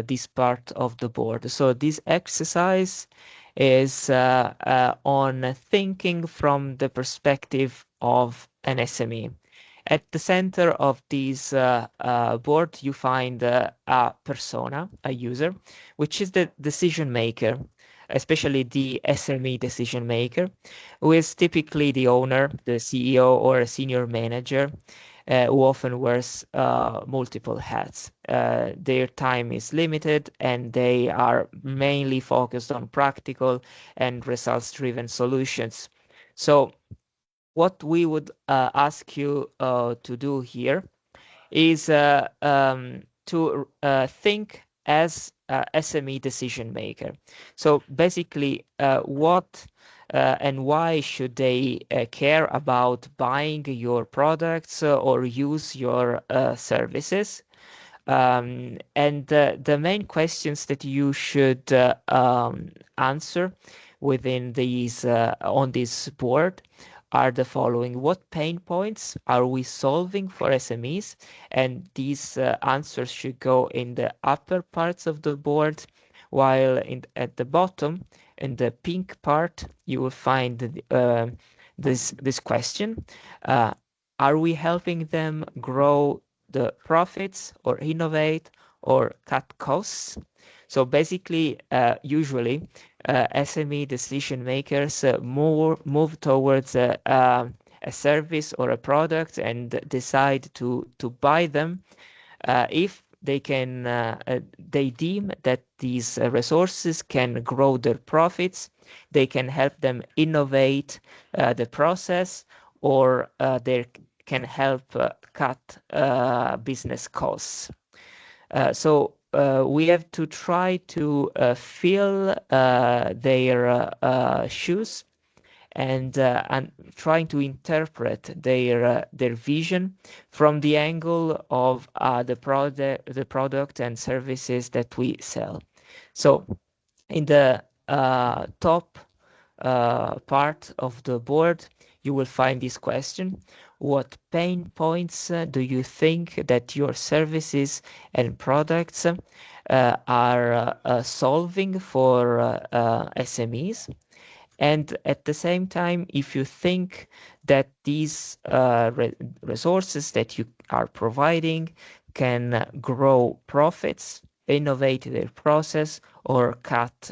this part of the board. So this exercise is on thinking from the perspective of an SME. At the center of this board, you find a persona, a user, which is the decision maker, especially the SME decision maker, who is typically the owner, the CEO, or a senior manager who often wears multiple hats. Their time is limited and they are mainly focused on practical and results-driven solutions. So what we would ask you to do here is to think as a SME decision maker. So basically, what and why should they care about buying your products or use your services? And the main questions that you should answer within these on this board are the following. What pain points are we solving for SMEs? And these answers should go in the upper parts of the board, while at the bottom, in the pink part, you will find this question. Are we helping them grow the profits or innovate or cut costs? So basically, usually, SME decision makers move towards a service or a product and decide to buy them if they deem that these resources can grow their profits, they can help them innovate the process, or they can help cut business costs. So we have to try to fill their shoes and trying to interpret their vision from the angle of the product and services that we sell. So in the top part of the board, you will find this question: what pain points do you think that your services and products are solving for SMEs? And at the same time, if you think that these resources that you are providing can grow profits, innovate their process, or cut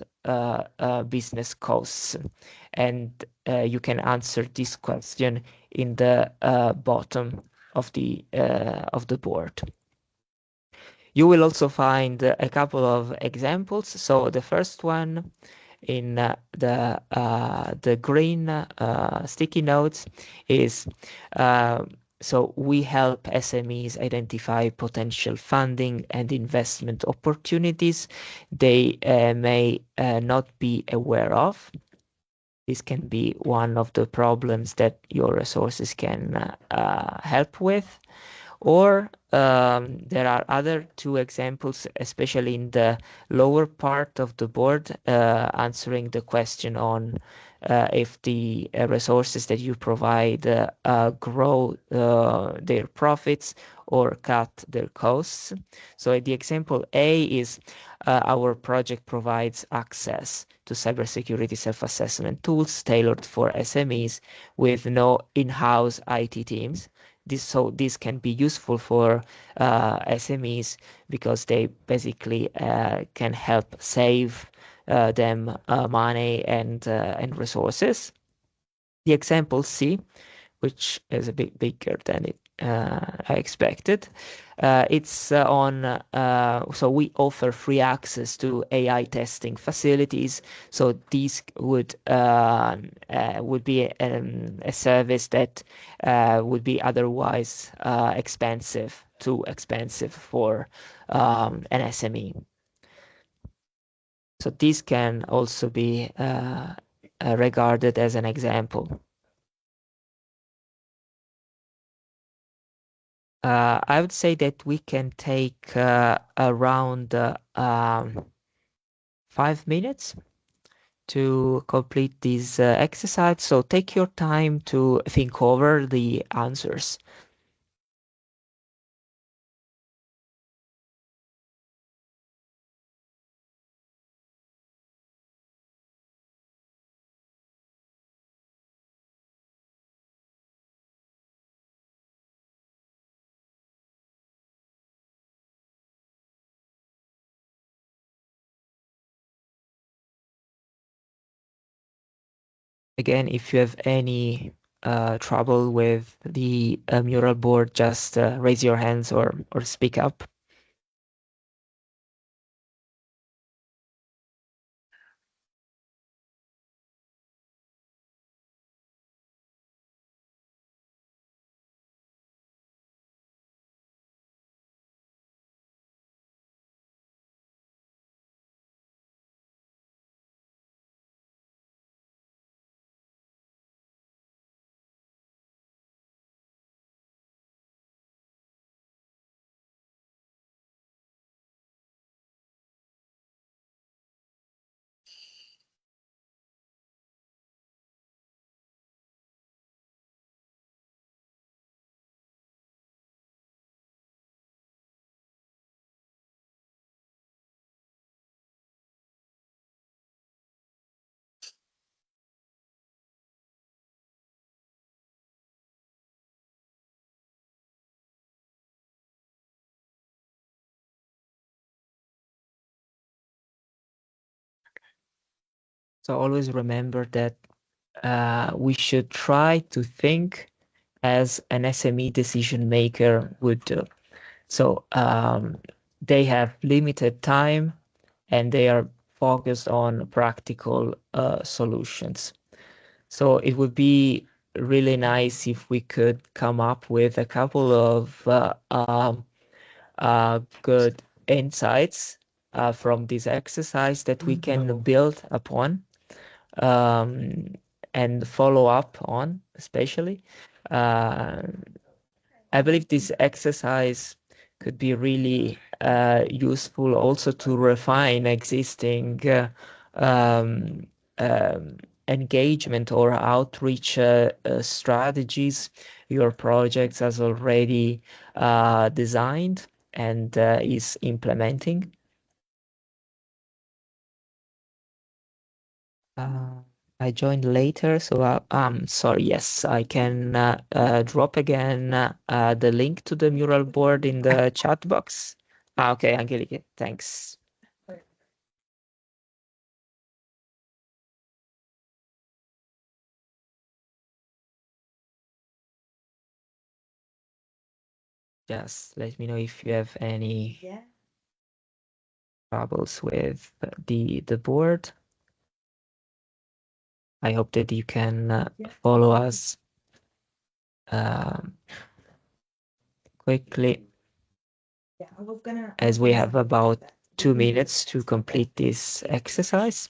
business costs. And you can answer this question in the bottom of the board. You will also find a couple of examples. So the first one in the green sticky notes is so we help SMEs identify potential funding and investment opportunities they may not be aware of. This can be one of the problems that your resources can help with. Or there are other two examples, especially in the lower part of the board, answering the question on if the resources that you provide grow their profits or cut their costs. So the example A is our project provides access to cybersecurity self-assessment tools tailored for SMEs with no in-house IT teams. This can be useful for SMEs because they basically can help save them money and resources. The example C, which is a bit bigger than expected. It's on, so we offer free access to AI testing facilities. So these would be a service that would be otherwise too expensive for an SME. So this can also be regarded as an example. I would say that we can take around 5 minutes to complete this exercise. So take your time to think over the answers. Again, if you have any trouble with the mural board, just raise your hands or speak up. So always remember that we should try to think as an SME decision maker would do. So they have limited time and they are focused on practical solutions. So it would be really nice if we could come up with a couple of good insights from this exercise that we can build upon and follow up on, especially. I believe this exercise could be really useful also to refine existing um, engagement or outreach strategies your project has already designed and is implementing. I joined later, so sorry. Yes, I can drop again the link to the mural board in the chat box. Okay, Angelique, thanks. Just let me know if you have any troubles with the board. I hope that you can follow us quickly, as we have about 2 minutes to complete this exercise.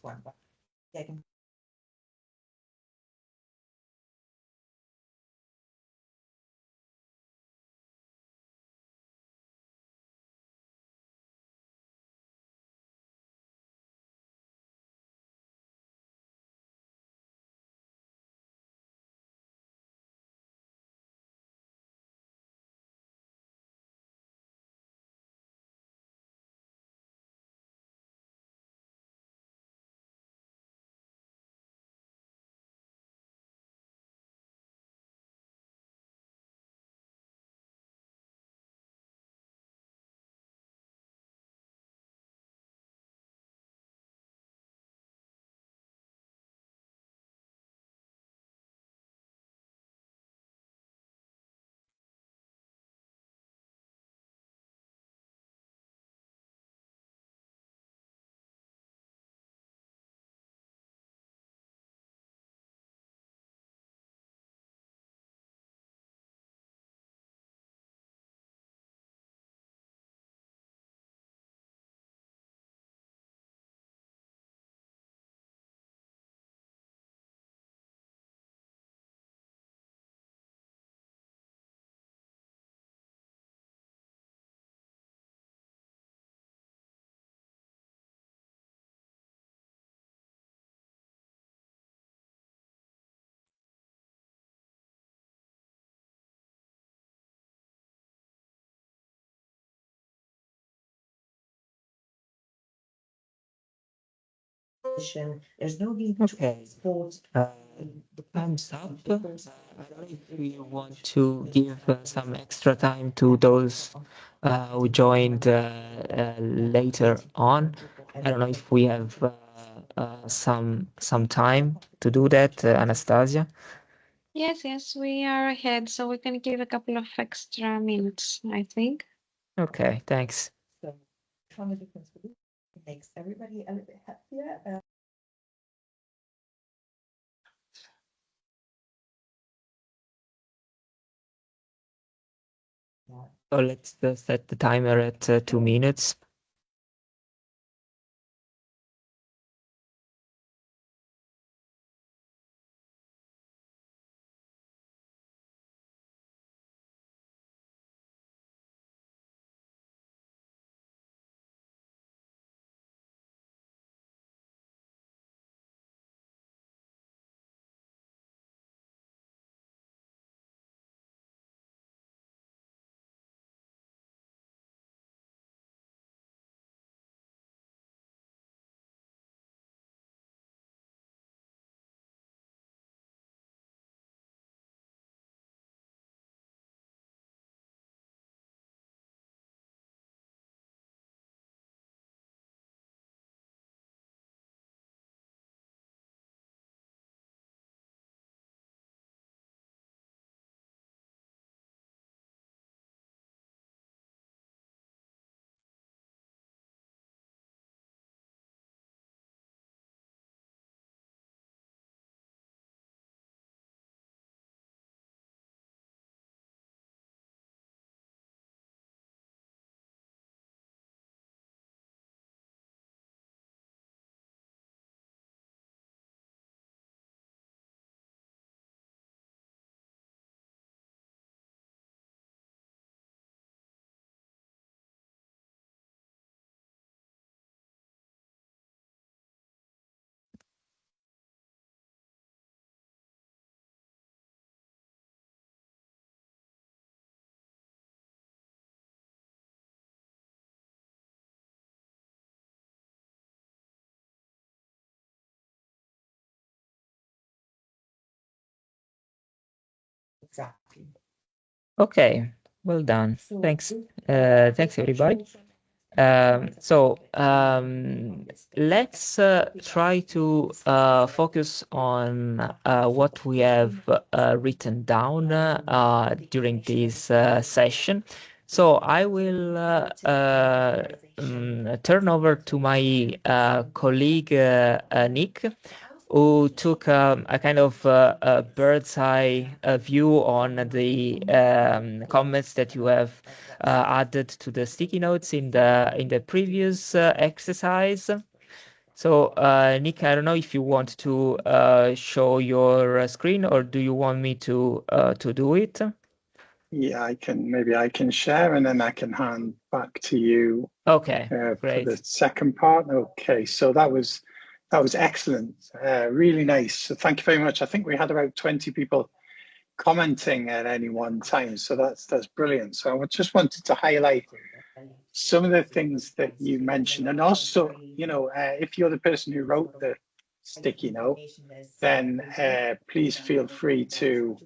There's no need to export the time's up. I don't know if we want to give some extra time to those who joined later on. I don't know if we have some time to do that, Anastasia. Yes, we are ahead, so we can give a couple of extra minutes, I think. Okay, thanks. So, found the difference for this. It makes everybody a little bit happier. So let's set the timer at 2 minutes. Exactly. Okay, well done. Thanks. Thanks everybody. Let's try to focus on what we have written down during this session. So I will turn over to my colleague Nick, who took a kind of a bird's eye view on the comments that you have added to the sticky notes in the previous exercise. So Nick, I don't know if you want to show your screen, or do you want me to do it? Yeah, maybe I can share, and then I can hand back to you. Okay, for great. the second part. Okay, so that was excellent, really nice. So thank you very much. I think we had about 20 people commenting at any one time, so that's brilliant. So I just wanted to highlight some of the things that you mentioned, and also, you know, if you're the person who wrote the sticky note, then please feel free to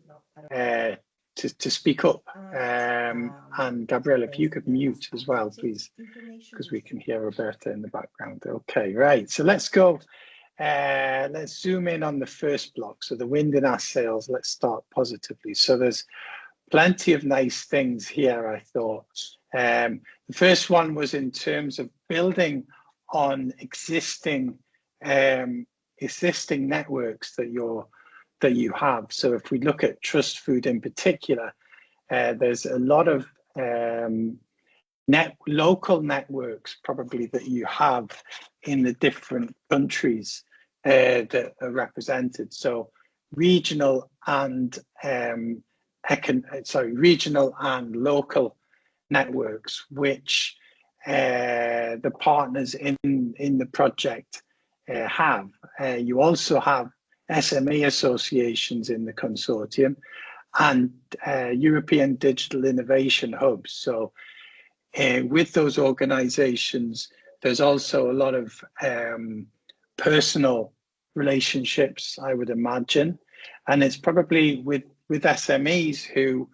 speak up. And Gabrielle, if you could mute as well, please, because we can hear Roberta in the background. Okay, right. So let's go. Let's zoom in on the first block. So the wind in our sails. Let's start positively. So there's plenty of nice things here, I thought. The first one was in terms of building on existing networks that you have. So if we look at TrustFood in particular, there's a lot of local networks probably that you have in the different countries that are represented. So regional and regional and local networks, which the partners in the project have. You also have SME associations in the consortium and European digital innovation hubs. So with those organizations, there's also a lot of personal relationships, I would imagine. And it's probably with SMEs who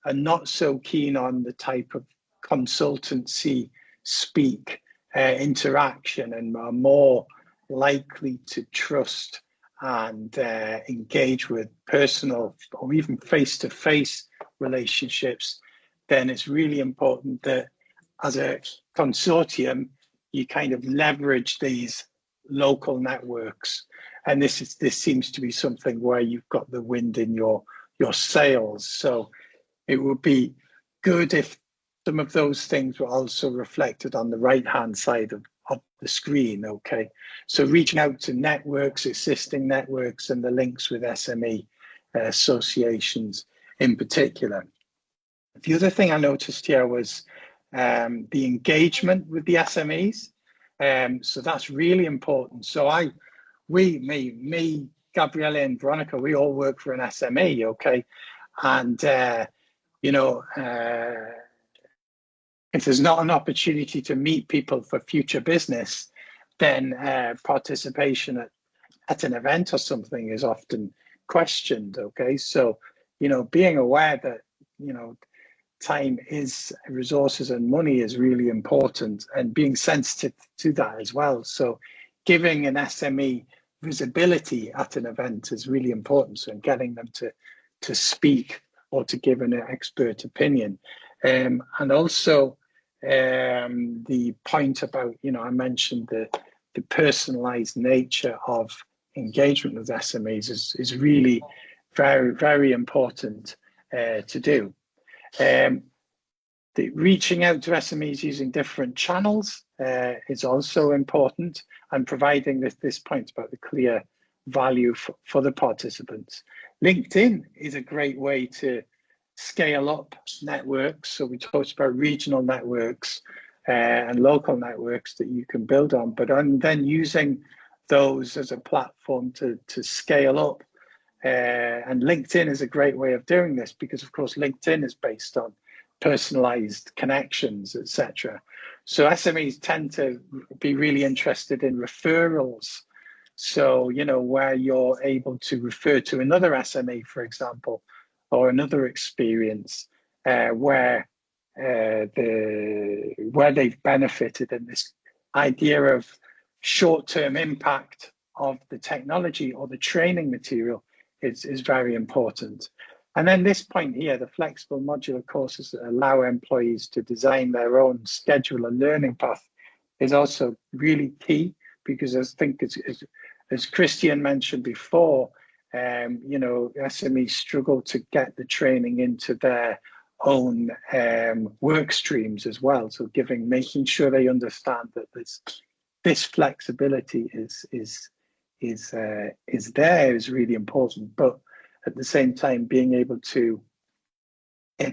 are not so keen on the type of consultancy speak interaction and are more likely to trust and engage with personal or even face-to-face relationships, then it's really important that as a consortium, you kind of leverage these local networks. And this seems to be something where you've got the wind in your sails. So it would be good if some of those things were also reflected on the right-hand side of the screen, okay? So reaching out to networks, existing networks, and the links with SME associations in particular. The other thing I noticed here was the engagement with the SMEs. So that's really important. So me, Gabriele and Veronica, we all work for an SME, okay? And you know, if there's not an opportunity to meet people for future business, then participation at an event or something is often questioned, okay? So, you know, being aware that, you know, time is resources and money is really important, and being sensitive to that as well. So giving an SME visibility at an event is really important. So getting them to speak or to give an expert opinion. And also the point about, you know, I mentioned the personalized nature of engagement with SMEs is really very, very important to do. Reaching out to SMEs using different channels is also important, and providing this point about the clear value for the participants. LinkedIn is a great way to scale up networks. So we talked about regional networks and local networks that you can build on, but then using those as a platform to scale up. And LinkedIn is a great way of doing this because, of course, LinkedIn is based on personalized connections, etc. So SMEs tend to be really interested in referrals. So, you know, where you're able to refer to another SME, for example, or another experience where they've benefited, and this idea of short-term impact of the technology or the training material is very important. And then this point here, the flexible modular courses that allow employees to design their own schedule and learning path is also really key, because I think as Christian mentioned before, you know, SMEs struggle to get the training into their own work streams as well. So making sure they understand that this flexibility is there is really important, but at the same time, being able to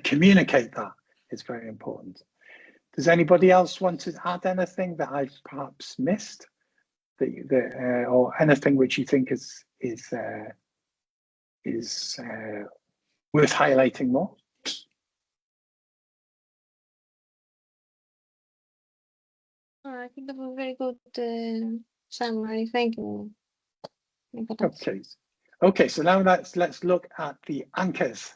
communicate that is very important. Does anybody else want to add anything that I've perhaps missed, or anything which you think is worth highlighting more? I think that was a very good summary. Thank you. Okay, so now let's look at the anchors,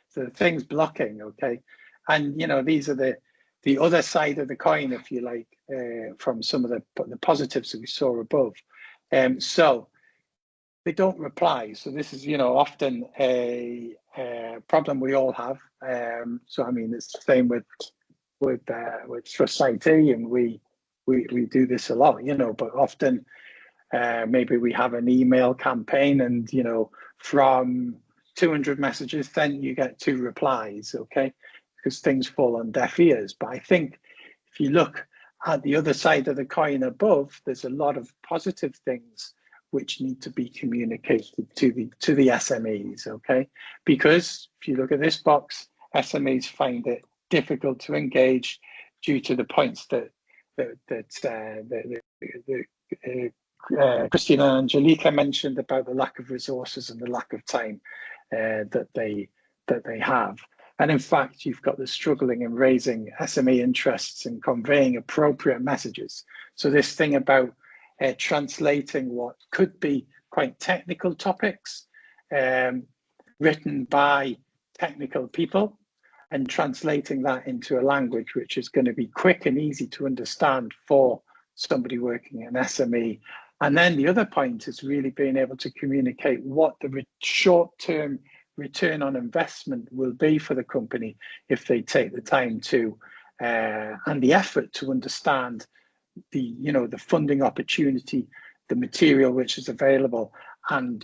so the things blocking, okay? And, you know, these are the other side of the coin, if you like, from some of the positives that we saw above. So they don't reply. So this is, you know, often a problem we all have. So, I mean, it's the same with Trust IT, and we do this a lot, you know, but often maybe we have an email campaign, and, you know, from 200 messages, then you get 2 replies, okay? Because things fall on deaf ears. But I think if you look at the other side of the coin above, there's a lot of positive things which need to be communicated to the SMEs, okay? Because if you look at this box, SMEs find it difficult to engage due to the points that Christina and Angelica mentioned about the lack of resources and the lack of time that they have. And in fact, you've got the struggling in raising SME interests and conveying appropriate messages. So this thing about translating what could be quite technical topics written by technical people and translating that into a language which is going to be quick and easy to understand for somebody working in SME. And then the other point is really being able to communicate what the short-term return on investment will be for the company if they take the time to and the effort to understand the the funding opportunity, the material which is available, and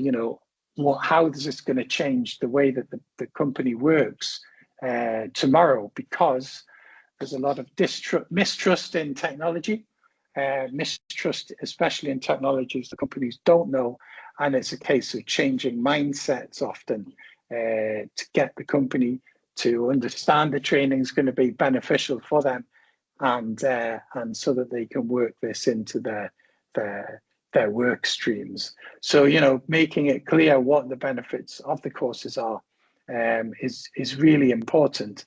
how is this going to change the way that the company works tomorrow, because there's a lot of mistrust in technology, mistrust especially in technologies the companies don't know, and it's a case of changing mindsets often to get the company to understand the training is going to be beneficial for them, and so that they can work this into their work streams. So making it clear what the benefits of the courses are is really important.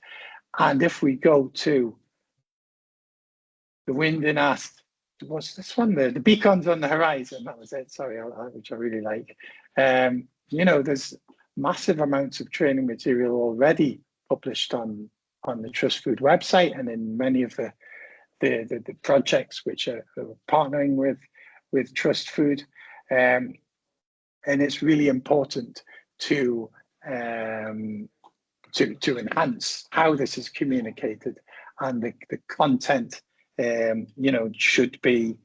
And if we go to the wind in us, what's this one? The beacons on the horizon. That was it. Sorry, which I really like. There's massive amounts of training material already published on the TrustFood website and in many of the projects which are partnering with TrustFood, and it's really important to enhance how this is communicated, and the content should be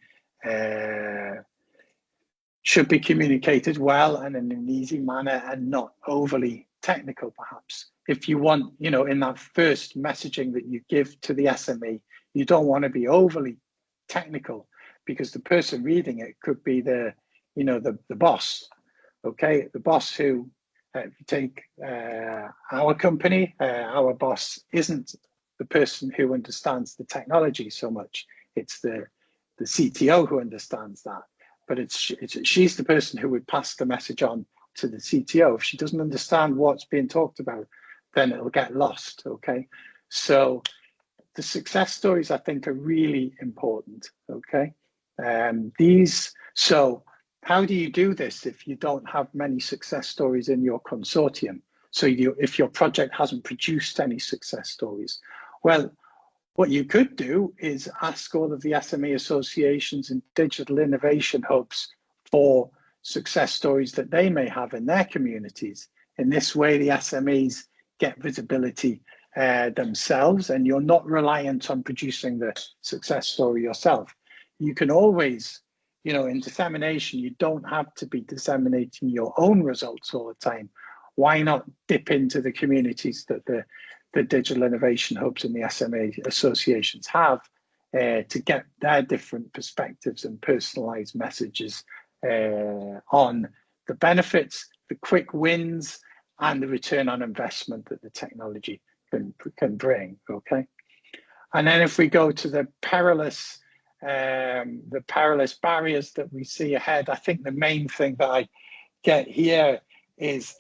communicated well and in an easy manner and not overly technical, perhaps. If you want, in that first messaging that you give to the SME, you don't want to be overly technical, because the person reading it could be the boss. Okay, the boss who, if you take our company, our boss isn't the person who understands the technology so much. It's the CTO who understands that. But she's the person who would pass the message on to the CTO. If she doesn't understand what's being talked about, then it'll get lost. Okay, so the success stories, I think, are really important. Okay, so how do you do this if you don't have many success stories in your consortium? So if your project hasn't produced any success stories, well, what you could do is ask all of the SME associations and digital innovation hubs for success stories that they may have in their communities. In this way, the SMEs get visibility themselves, and you're not reliant on producing the success story yourself. You can always, in dissemination, you don't have to be disseminating your own results all the time. Why not dip into the communities that the digital innovation hubs and the SME associations have to get their different perspectives and personalized messages on the benefits, the quick wins, and the return on investment that the technology can bring. Okay, and then if we go to the perilous barriers that we see ahead, I think the main thing that I get here is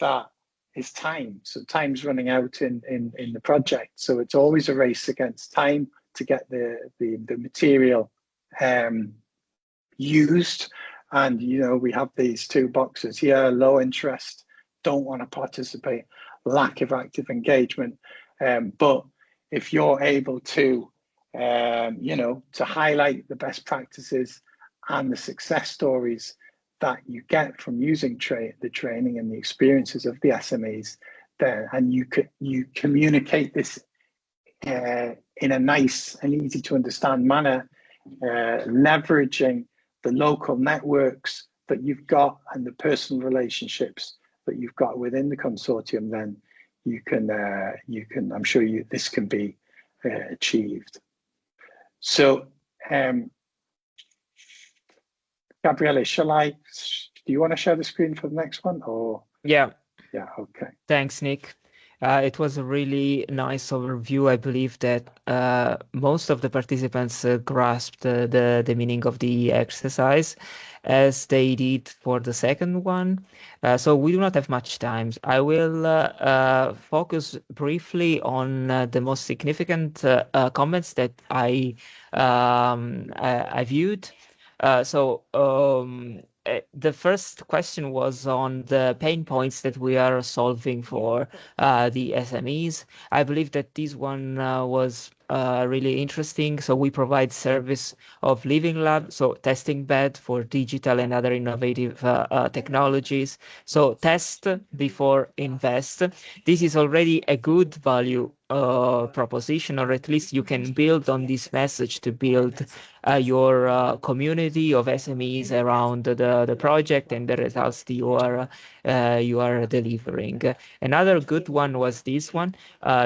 time. So time's running out in the project. So it's always a race against time to get the material used. And, we have these two boxes here: low interest, don't want to participate, lack of active engagement. But if you're able to, to highlight the best practices and the success stories that you get from using the training and the experiences of the SMEs there, and you communicate this in a nice and easy to understand manner, leveraging the local networks that you've got and the personal relationships that you've got within the consortium, then you can I'm sure this can be achieved. So Gabriele, do you want to share the screen for the next one, or? Yeah, okay. Thanks, Nick. It was a really nice overview. I believe that most of the participants grasped the meaning of the exercise, as they did for the second one. So we do not have much time. I will focus briefly on the most significant comments that I viewed. The first question was on the pain points that we are solving for the SMEs. I believe that this one was really interesting. So we provide service of living lab, so testing bed for digital and other innovative technologies. So test before invest. This is already a good value proposition, or at least you can build on this message to build your community of SMEs around the project and the results that you are delivering. Another good one was this one,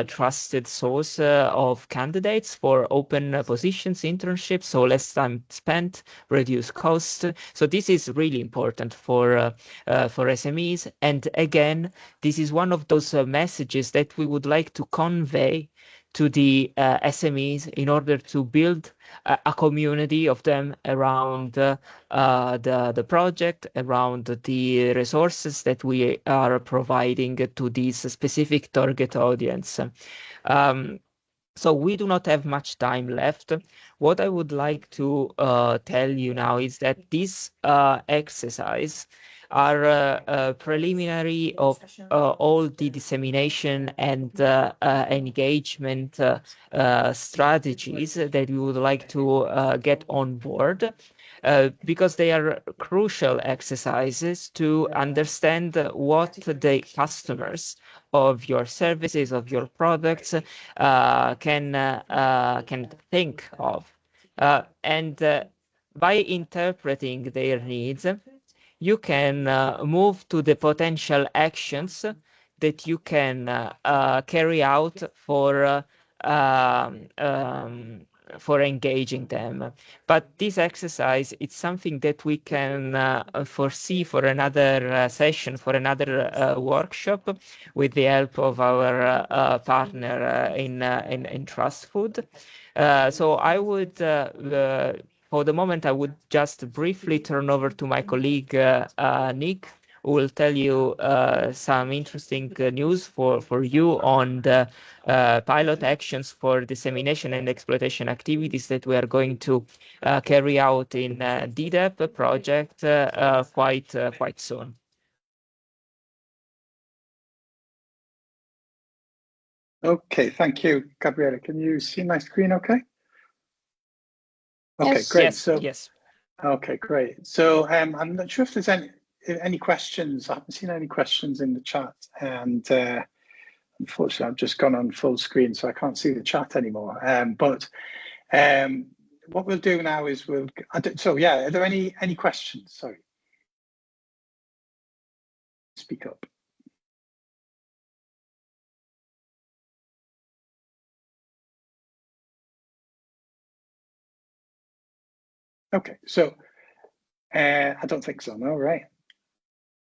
trusted source of candidates for open positions, internships, so less time spent, reduce cost. So this is really important for SMEs. And again, this is one of those messages that we would like to convey to the SMEs in order to build a community of them around the project, around the resources that we are providing to this specific target audience. So we do not have much time left. What I would like to tell you now is that this exercise are preliminary of all the dissemination and engagement strategies that we would like to get on board. Because they are crucial exercises to understand what the customers of your services, of your products, can think of. And by interpreting their needs, you can move to the potential actions that you can carry out for engaging them. But this exercise, it's something that we can foresee for another session, for another workshop, with the help of our partner in TrustFood. So I would, for the moment, I would just briefly turn over to my colleague Nick, who will tell you some interesting news for you on the pilot actions for dissemination and exploitation activities that we are going to carry out in DEDEP project quite soon. Okay, thank you, Gabriele. Can you see my screen okay? Okay, Yes. great. Yes, So, yes. Okay, great. So I'm not sure if there's any questions. I haven't seen any questions in the chat, and unfortunately, I've just gone on full screen, so I can't see the chat anymore. But what we'll do now is are there any questions? Sorry, speak up. Okay, so I don't think so. No, right?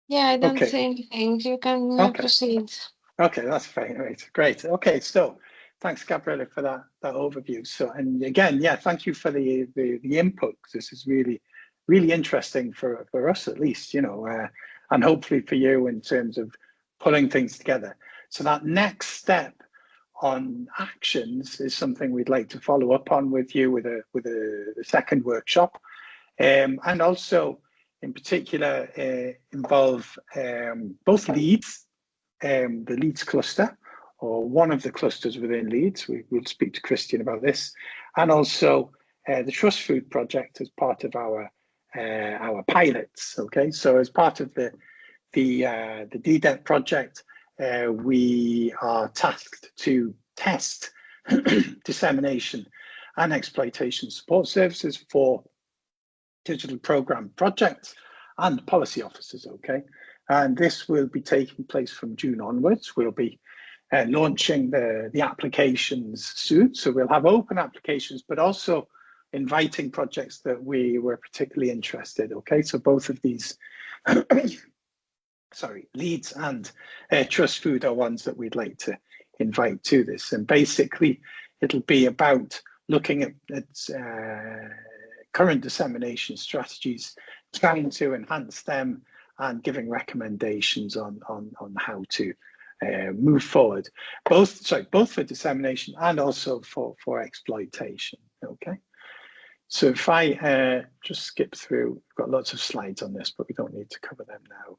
Yeah, I don't see anything. You can proceed. Okay, that's fine. Right, great. Okay, so thanks, Gabriele, for that overview. So, and again, yeah, thank you for the input. This is really interesting for us, at least, you know, and hopefully for you in terms of pulling things together. So that next step on actions is something we'd like to follow up on with you with a second workshop, and also in particular involve both leads. The Leeds cluster, or one of the clusters within Leeds. We'll speak to Christian about this, and also the TrustFood project as part of our pilots. Okay, so as part of the DEDEP project, we are tasked to test dissemination and exploitation support services for digital program projects and policy officers. Okay. And this will be taking place from June onwards. We'll be launching the applications soon. So we'll have open applications, but also inviting projects that we were particularly interested. Okay, so both of these, Leeds and TrustFood are ones that we'd like to invite to this. And basically, it'll be about looking at current dissemination strategies, trying to enhance them, and giving recommendations on how to move forward, both for dissemination and also for exploitation. Okay, So if I just skip through, we've got lots of slides on this, but we don't need to cover them now.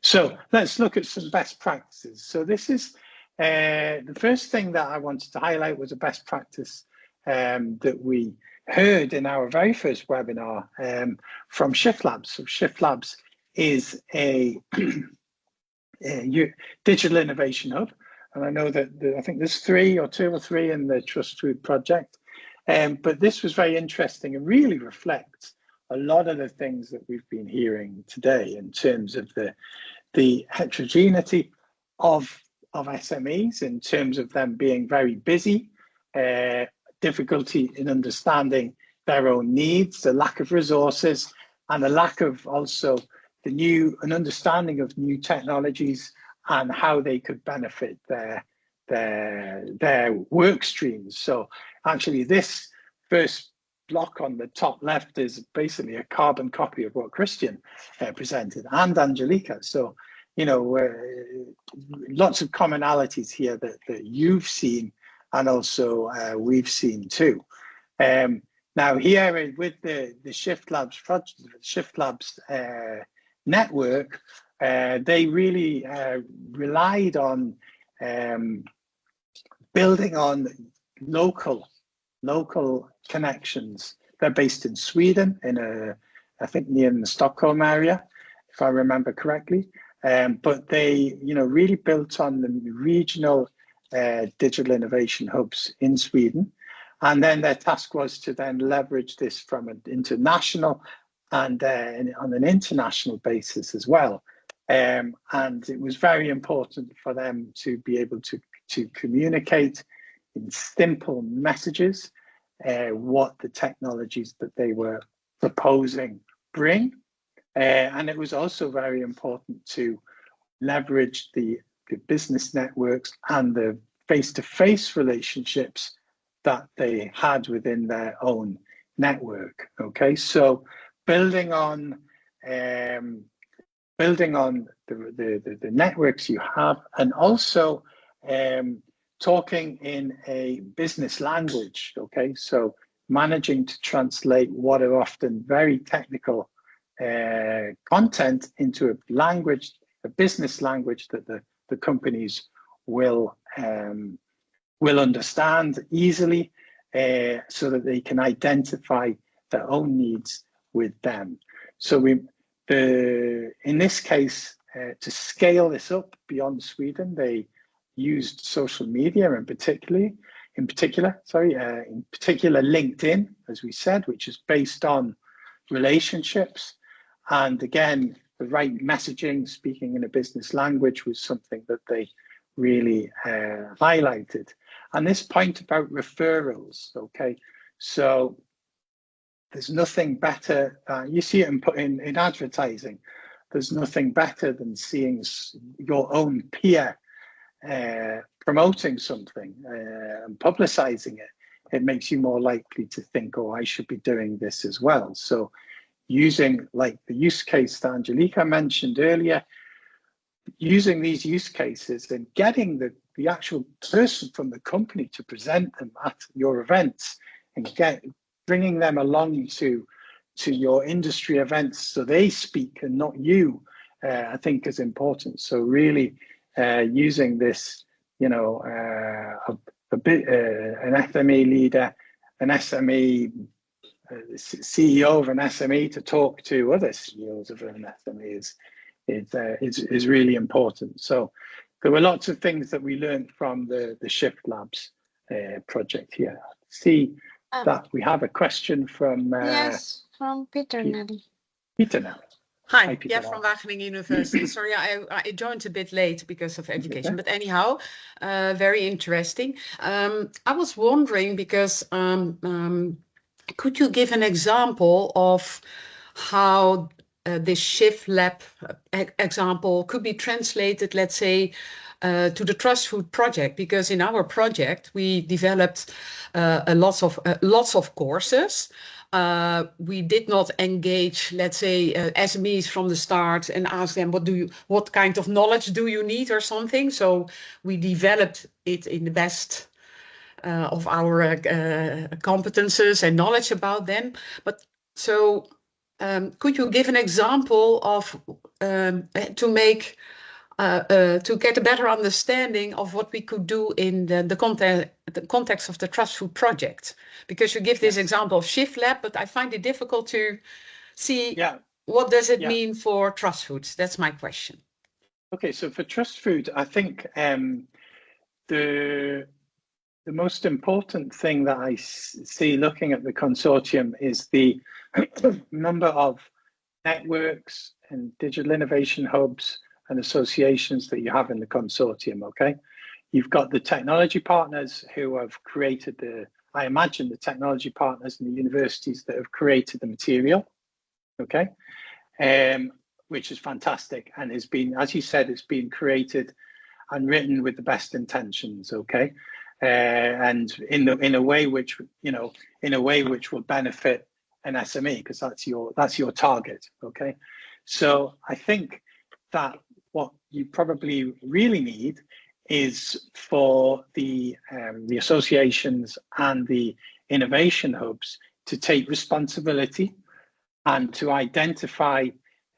So let's look at some best practices. So this is the first thing that I wanted to highlight was a best practice that we heard in our very first webinar from Shift Labs. So Shift Labs is a digital innovation hub. And I know that I think there's two or three in the TRUSTFOOD project. But this was very interesting and really reflects a lot of the things that we've been hearing today in terms of the heterogeneity of SMEs, in terms of them being very busy, difficulty in understanding their own needs, the lack of resources, and the lack of also an understanding of new technologies and how they could benefit their work streams. So actually this first block on the top left is basically a carbon copy of what Christian presented, and Angelica. So, you know, lots of commonalities here that you've seen and also we've seen too. Now here with the Shift Labs project, Shift Labs network, they really relied on building on local connections. They're based in Sweden, I think near the Stockholm area, if I remember correctly. But they, you know, really built on the regional digital innovation hubs in Sweden. And then their task was to then leverage this from an international and on an international basis as well. And it was very important for them to be able to communicate in simple messages what the technologies that they were proposing bring. And it was also very important to leverage the business networks and the face-to-face relationships that they had within their own network. Okay, so building on the networks you have, and also talking in a business language. Okay, so managing to translate what are often very technical content into a language, a business language that the companies will understand easily, so that they can identify their own needs with them. So in this case, to scale this up beyond Sweden, they used social media, in particular LinkedIn, as we said, which is based on relationships. And again, the right messaging, speaking in a business language, was something that they really highlighted. And this point about referrals, okay, so there's nothing better, you see it in advertising, there's nothing better than seeing your own peer promoting something and publicizing it. It makes you more likely to think, oh, I should be doing this as well. So using, like the use case that Angelica mentioned earlier, using these use cases and getting the actual person from the company to present them at your events and bringing them along to your industry events so they speak and not you, I think is important. So really using this, you know, an SME leader, an SME CEO of an SME to talk to other CEOs of an SME is really important. So there were lots of things that we learned from the Shift Labs project here. See that we have a question from yes, from Peter Nell. Peter Nell. Hi, Peter from Wageningen University. Sorry, I joined a bit late because of education, but anyhow, very interesting. I was wondering because could you give an example of how this Shift Lab example could be translated, let's say, to the TRUSTFOOD project? Because in our project, we developed lots of courses. We did not engage, let's say, SMEs from the start and ask them, what kind of knowledge do you need or something? So we developed it in the best of our competences and knowledge about them. But so could you give an example of to make to get a better understanding of what we could do in the context of the TrustFood project? Because you give this example of Shift Lab, but I find it difficult to see what does it mean for TrustFood. That's my question. Okay, so for TrustFood, I think the most important thing that I see looking at the consortium is the number of networks and digital innovation hubs and associations that you have in the consortium, okay? You've got the technology partners who have created I imagine the technology partners and the universities that have created the material, okay? Which is fantastic and has been, as you said, it's been created and written with the best intentions, okay? And in a way which, you know, in a way which will benefit an SME, because that's your target, okay? So I think that what you probably really need is for the associations and the innovation hubs to take responsibility and to identify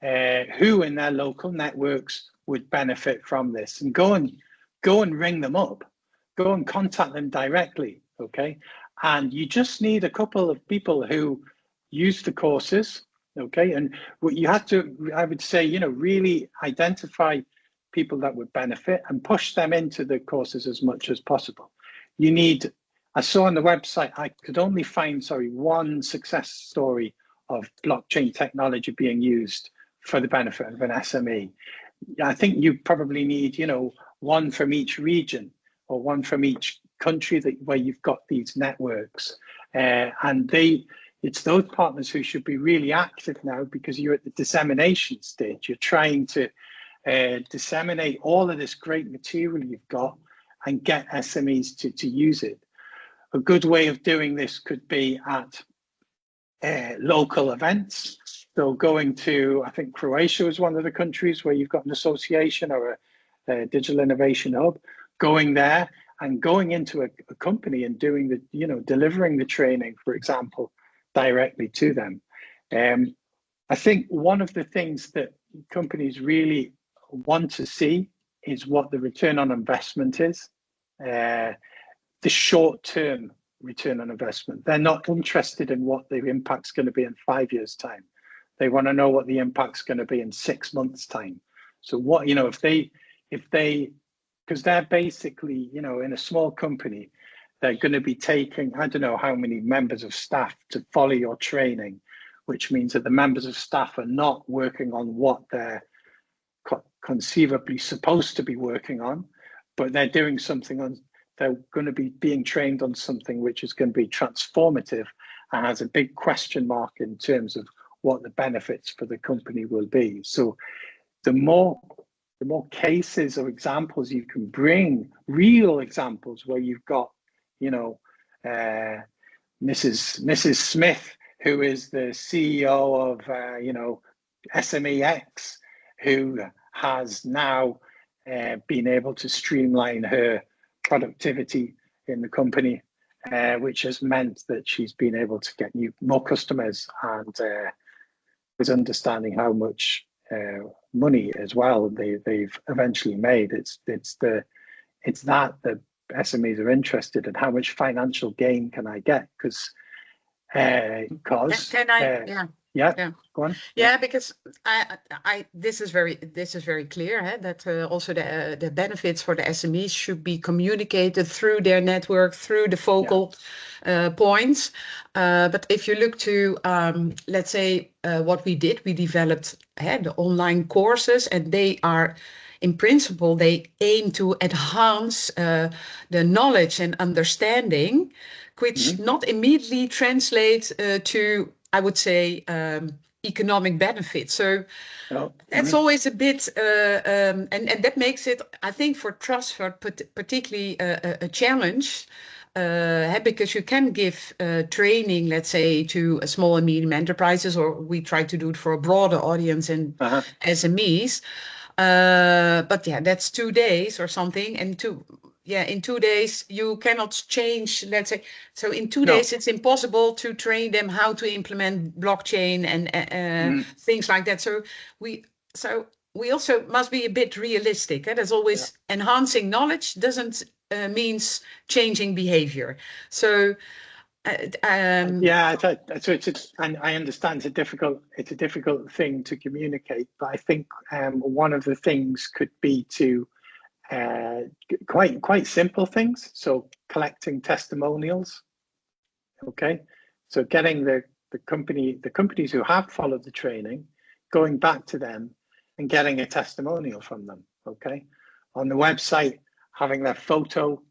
who in their local networks would benefit from this, and go and ring them up, go and contact them directly, okay? And you just need a couple of people who use the courses, okay? And what you have to, I would say, you know, really identify people that would benefit and push them into the courses as much as possible. You need, I saw on the website, I could only find, one success story of blockchain technology being used for the benefit of an SME. I think you probably need, you know, one from each region or one from each country where you've got these networks. And it's those partners who should be really active now, because you're at the dissemination stage. You're trying to disseminate all of this great material you've got and get SMEs to use it. A good way of doing this could be at local events. So going to, I think Croatia is one of the countries where you've got an association or a digital innovation hub, going there and going into a company and doing the, you know, delivering the training, for example, directly to them. I think one of the things that companies really want to see is what the return on investment is, the short-term return on investment. They're not interested in what the impact's going to be in 5 years' time. They want to know what the impact's going to be in 6 months' time. So what, you know, if they, because they're basically, you know, in a small company, they're going to be taking, I don't know how many members of staff to follow your training, which means that the members of staff are not working on what they're conceivably supposed to be working on, but they're doing something on, they're going to be being trained on something which is going to be transformative and has a big question mark in terms of what the benefits for the company will be. So the more cases or examples you can bring, real examples where you've got, you know, Mrs. Smith, who is the CEO of, you know, SME X, who has now been able to streamline her productivity in the company, which has meant that she's been able to get more customers, and is understanding how much money as well they've eventually made. It's that the SMEs are interested in, how much financial gain can I get? Because go on. Yeah, because this is very clear, that also the benefits for the SMEs should be communicated through their network, through the focal points. But if you look to, let's say, what we did, we developed the online courses, and they are, in principle, they aim to enhance the knowledge and understanding, which not immediately translate to, I would say, economic benefit. So that's always a bit, and that makes it, I think, for TrustFood particularly a challenge, because you can give training, let's say, to small and medium enterprises, or we try to do it for a broader audience and SMEs. But yeah, that's 2 days or something, and yeah, in 2 days you cannot change, let's say, so in 2 No. days it's impossible to train them how to implement blockchain and things like that. So we also must be a bit realistic. There's always enhancing knowledge doesn't means changing behavior. So yeah, so and I understand it's a difficult thing to communicate, but I think one of the things could be to quite simple things. So collecting testimonials, okay. So getting the companies who have followed the training, going back to them and getting a testimonial from them, okay. On the website, having their photo.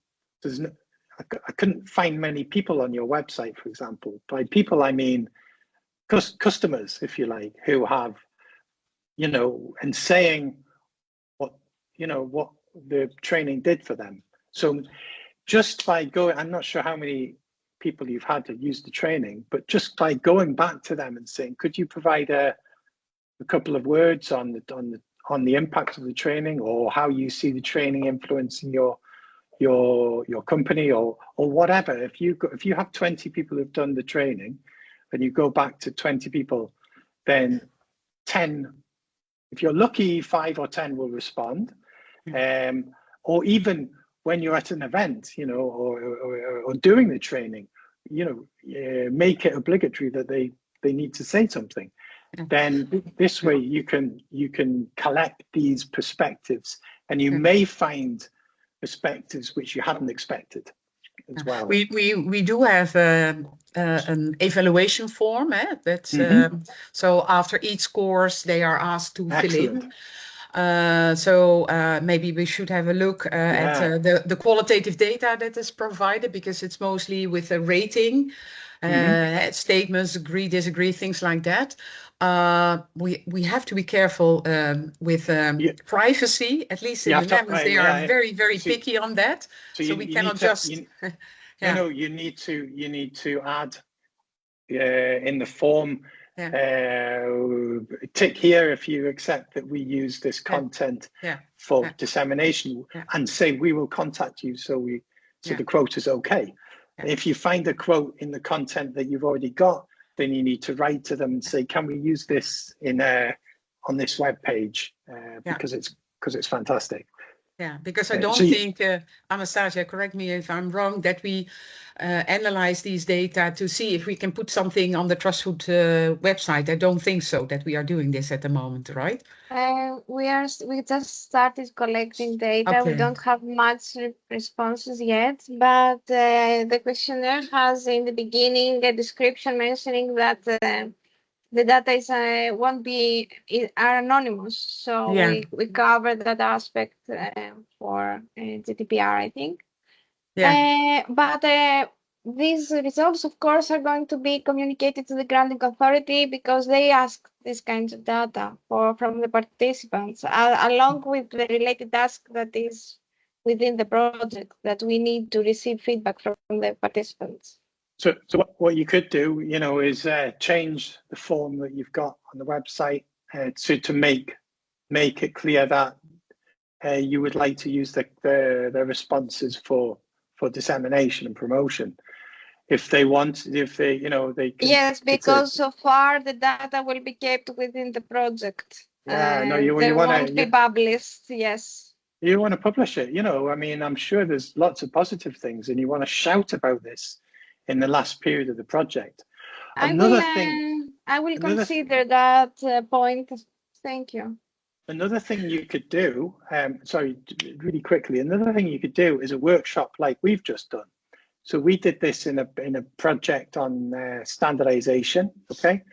I couldn't find many people on your website, for example. By people, I mean customers, if you like, who have, and saying what the training did for them. So just by going, I'm not sure how many people you've had to use the training, but just by going back to them and saying, could you provide a couple of words on the impact of the training, or how you see the training influencing your company, or whatever. If you have 20 people who've done the training and you go back to 20 people, then 10, if you're lucky, 5 or 10 will respond. Or even when you're at an event, or doing the training, make it obligatory that they need to say something. Then this way you can collect these perspectives, and you may find perspectives which you hadn't expected as well. We do have an evaluation form. That's so after each course they are asked to fill in. So maybe we should have a look at the qualitative data that is provided, because it's mostly with a rating, statements, agree, disagree, things like that. We have to be careful with privacy. At least in the Netherlands, they are very, very picky on that. So we cannot just. You need to add in the form. Tick here if you accept that we use this content for dissemination, and say we will contact you so the quote is okay. If you find a quote in the content that you've already got, then you need to write to them and say, can we use this on this web page, because it's fantastic. Yeah, because I don't think, Anastasia, correct me if I'm wrong, that we analyze these data to see if we can put something on the TrustFood website. I don't think so, that we are doing this at the moment, right? We just started collecting data. Okay. We don't have much responses yet, but the questionnaire has in the beginning a description mentioning that the data are anonymous, so we cover that aspect for GDPR, I think. But these results, of course, are going to be communicated to the granting authority, because they ask these kinds of data from the participants, along with the related task that is within the project, that we need to receive feedback from the participants. So what you could do, is change the form that you've got on the website to make it clear that you would like to use the responses for dissemination and promotion. If they can. Yes, because so far the data will be kept within the project. You won't be published. Yes. You want to publish it. I'm sure there's lots of positive things, and you want to shout about this in the last period of the project. I will consider that point. Thank you. Another thing you could do, really quickly, another thing you could do is a workshop like we've just done. So we did this in a project on standardization, okay?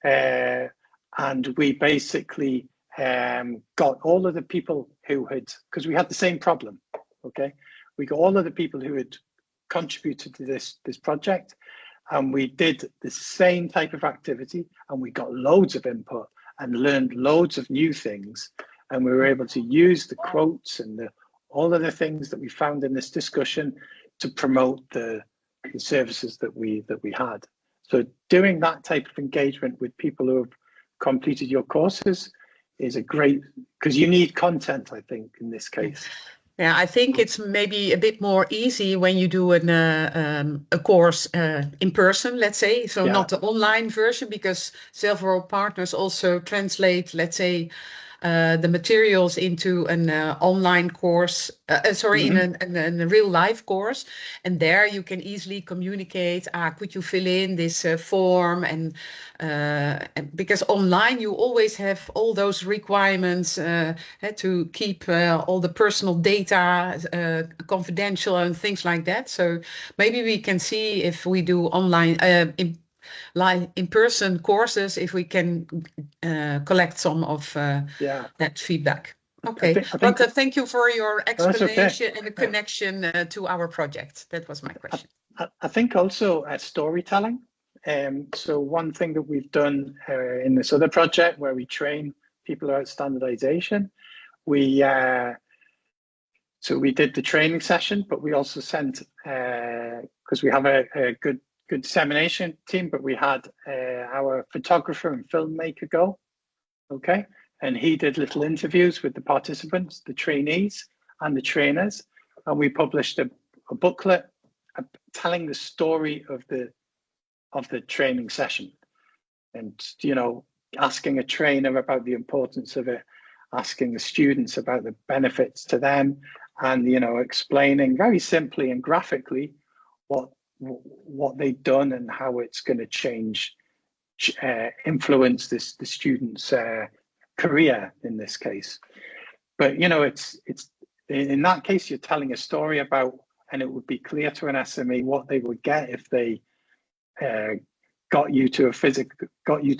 And we basically got all of the people who had, because we had the same problem, okay? We got all of the people who had contributed to this project, and we did the same type of activity, and we got loads of input and learned loads of new things, and we were able to use the quotes and all of the things that we found in this discussion to promote the services that we had. So doing that type of engagement with people who have completed your courses is a great, because you need content, I think, in this case. Yeah, I think it's maybe a bit more easy when you do a course in person, let's say, so not the online version, because several partners also translate, let's say, the materials into an online course, in a real life course. And there you can easily communicate, could you fill in this form? And because online you always have all those requirements to keep all the personal data confidential and things like that. So maybe we can see if we do online in-person courses, if we can collect some of that feedback. Okay, I think, but thank you for your explanation and the connection to our project. That was my question. I think also storytelling. So one thing that we've done in this other project where we train people about standardization, so we did the training session, but we also sent, because we have a good dissemination team, but we had our photographer and filmmaker go, okay? And he did little interviews with the participants, the trainees and the trainers. And we published a booklet telling the story of the training session. And, you know, asking a trainer about the importance of it, asking the students about the benefits to them, and, you know, explaining very simply and graphically what they've done and how it's going to change, influence the student's career in this case. But, you know, it's in that case, you're telling a story about, and it would be clear to an SME what they would get if they got you to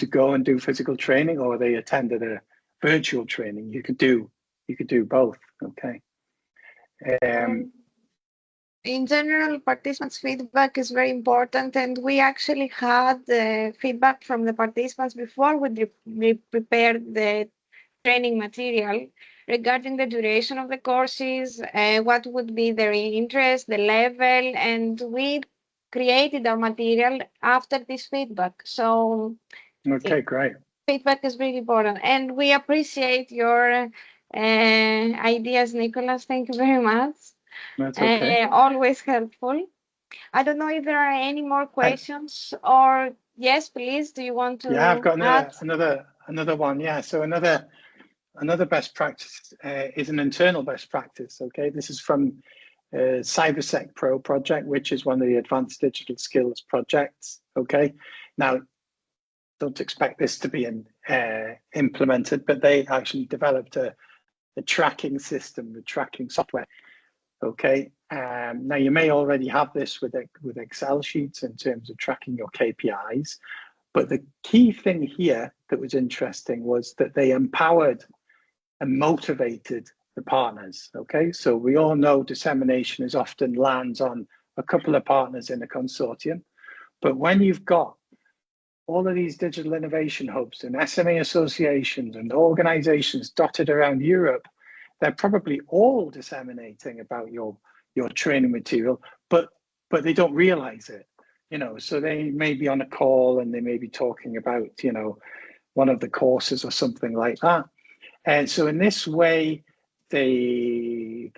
go and do physical training, or they attended a virtual training. You could do both. Okay. In general, participants' feedback is very important, and we actually had feedback from the participants before we prepared the training material regarding the duration of the courses, what would be their interest, the level, and we created our material after this feedback. So, okay, great. Feedback is really important, and we appreciate your ideas, Nicholas. Thank you very much. That's okay. Always helpful. I don't know if there are any more questions, or yes, please. Do you want to? Yeah, I've got another one. Yeah, so another best practice is an internal best practice. Okay, this is from CyberSec Pro project, which is one of the advanced digital skills projects. Okay, now don't expect this to be implemented, but they actually developed a tracking system, the tracking software. Okay, now you may already have this with Excel sheets in terms of tracking your KPIs, but the key thing here that was interesting was that they empowered and motivated the partners. Okay, so we all know dissemination is often lands on a couple of partners in a consortium, but when you've got all of these digital innovation hubs and SME associations and organizations dotted around Europe, they're probably all disseminating about your training material, but they don't realize it, you know. So they may be on a call and they may be talking about, you know, one of the courses or something like that. And so in this way, the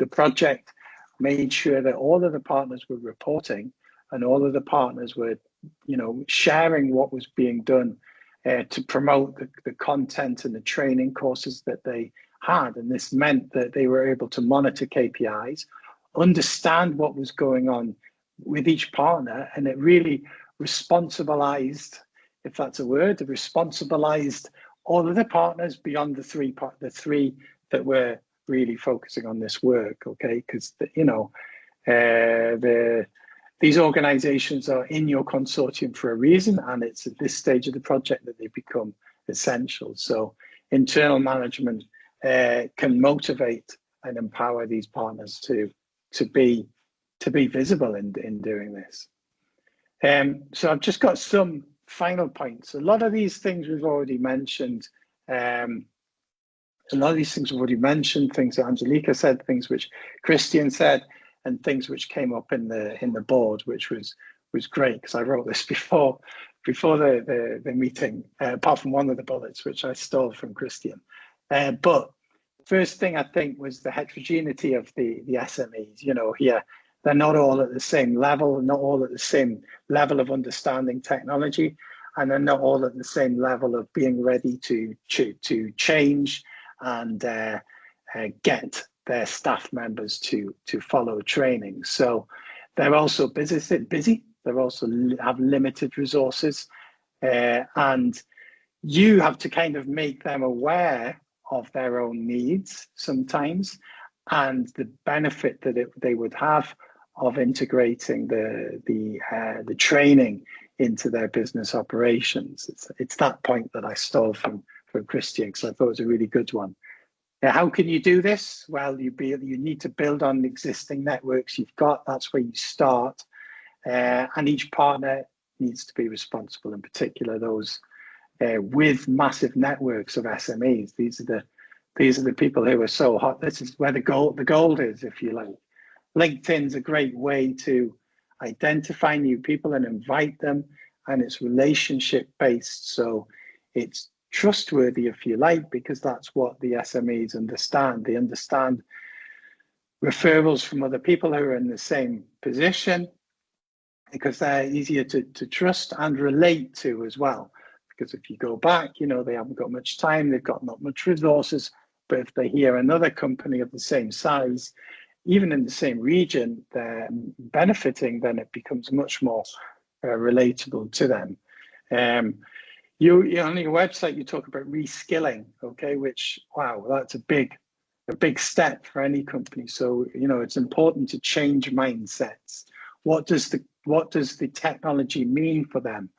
project made sure that all of the partners were reporting, and all of the partners were, you know, sharing what was being done to promote the content and the training courses that they had. And this meant that they were able to monitor KPIs, understand what was going on with each partner, and it really responsibilized, if that's a word, responsibilized all of the partners beyond the three that were really focusing on this work. Okay, because you know, these organizations are in your consortium for a reason, and it's at this stage of the project that they become essential. So internal management can motivate and empower these partners to be visible in doing this. So I've just got some final points. A lot of these things we've already mentioned. Things that Angelica said, things which Christian said, and things which came up in the board, which was great, because I wrote this before the meeting, apart from one of the bullets which I stole from Christian. But first thing I think was the heterogeneity of the SMEs. You know, here they're not all at the same level, not all at the same level of understanding technology, and they're not all at the same level of being ready to change and get their staff members to follow training. So they're also busy. They also have limited resources, and you have to kind of make them aware of their own needs sometimes, and the benefit that they would have of integrating the training into their business operations. It's that point that I stole from Christian, because I thought it was a really good one. How can you do this? Well, you need to build on the existing networks you've got. That's where you start, and each partner needs to be responsible. In particular, those with massive networks of SMEs. These are the people who are so hot. This is where the gold is, if you like. LinkedIn's a great way to identify new people and invite them, and it's relationship based. So it's trustworthy, if you like, because that's what the SMEs understand. They understand referrals from other people who are in the same position, because they're easier to trust and relate to as well. Because if you go back, you know, they haven't got much time, they've got not much resources, but if they hear another company of the same size, even in the same region, they're benefiting, then it becomes much more relatable to them. You on your website, you talk about reskilling, okay, which, wow, that's a big step for any company. So, you know, it's important to change mindsets. What does the technology mean for them?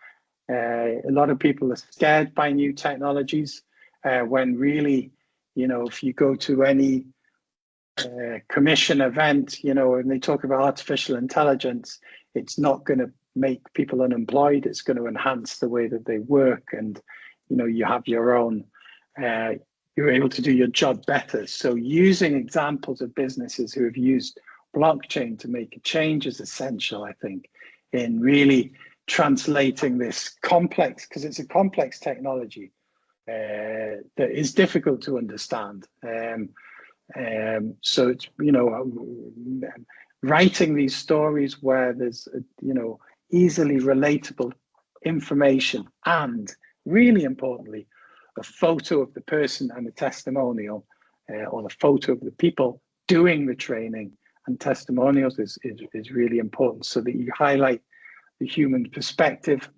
A lot of people are scared by new technologies, when really, you know, if you go to any commission event, you know, and they talk about artificial intelligence, it's not going to make people unemployed. It's going to enhance the way that they work, and, you know, you have your own, you're able to do your job better. So using examples of businesses who have used blockchain to make a change is essential, I think, in really translating this complex, because it's a complex technology that is difficult to understand. So it's, you know, writing these stories where there's, you know, easily relatable information, and really importantly, a photo of the person and a testimonial, or the photo of the people doing the training, and testimonials is really important, so that you highlight the human perspective.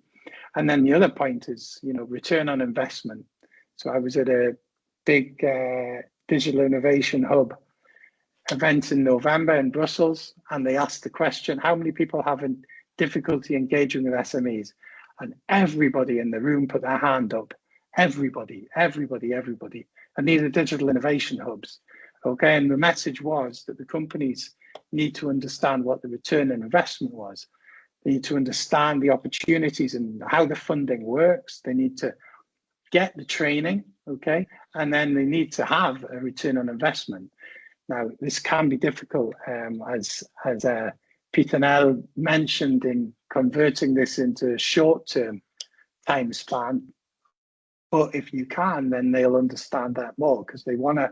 And then the other point is, you know, return on investment. So I was at a big digital innovation hub event in November in Brussels, and they asked the question, how many people have difficulty engaging with SMEs? And everybody in the room put their hand up. Everybody. And these are digital innovation hubs. Okay, and the message was that the companies need to understand what the return on investment was. They need to understand the opportunities and how the funding works. They need to get the training, okay, and then they need to have a return on investment. Now, this can be difficult, as Peter Nell mentioned, in converting this into a short-term time span. But if you can, then they'll understand that more, because they want to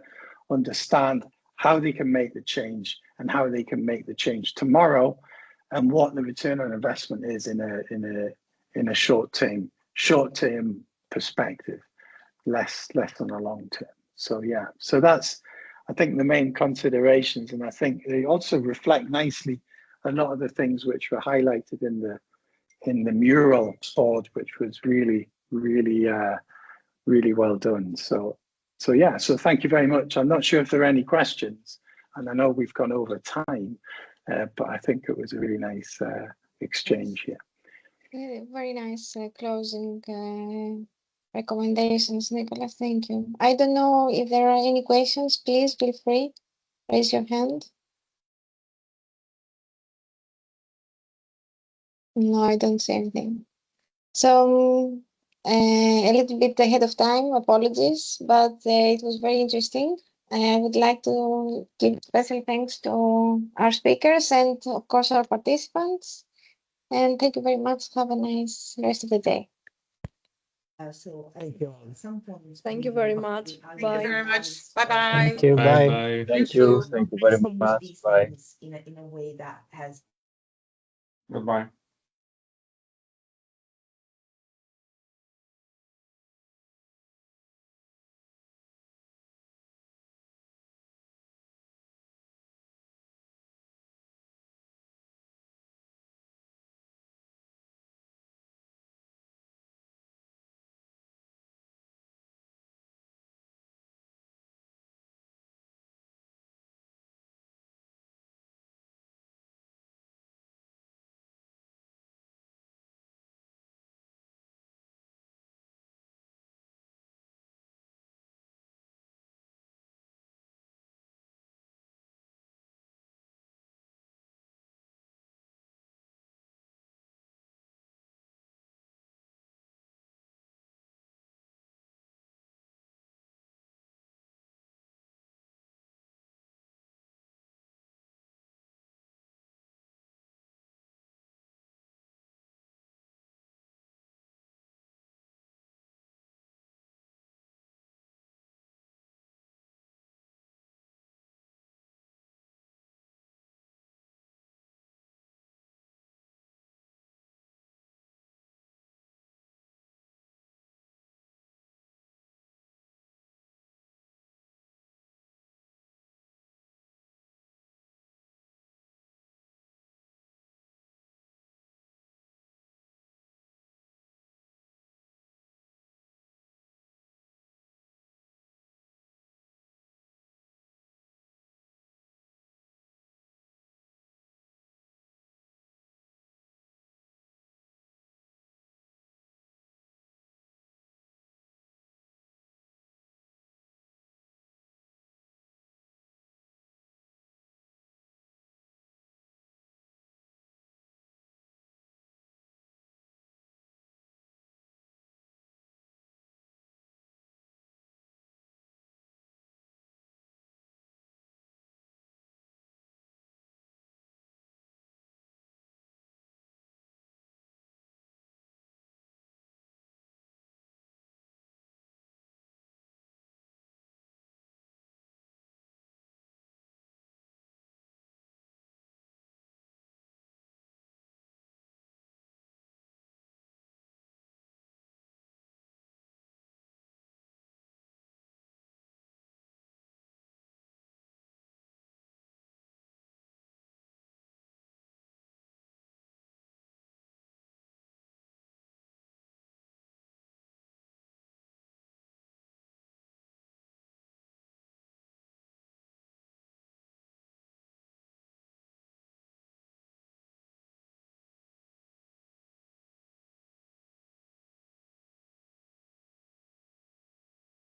understand how they can make the change and how they can make the change tomorrow, and what the return on investment is in a short-term perspective, less than a long term. So yeah, so that's, I think, the main considerations, and I think they also reflect nicely a lot of the things which were highlighted in the mural board, which was really well done. So yeah, so thank you very much. I'm not sure if there are any questions, and I know we've gone over time, but I think it was a really nice exchange here. Very nice closing recommendations, Nicholas. Thank you. I don't know if there are any questions. Please feel free. Raise your hand. No, I don't see anything. So a little bit ahead of time, apologies, but it was very interesting. I would like to give special thanks to our speakers and, of course, our participants. And thank you very much. Have a nice rest of the day. So Thank you. at some point. Thank you very much. Thank Bye. you very much. Bye bye. Thank you. Bye. Thank you. Thank you very much. These Bye. things in a way that has Goodbye.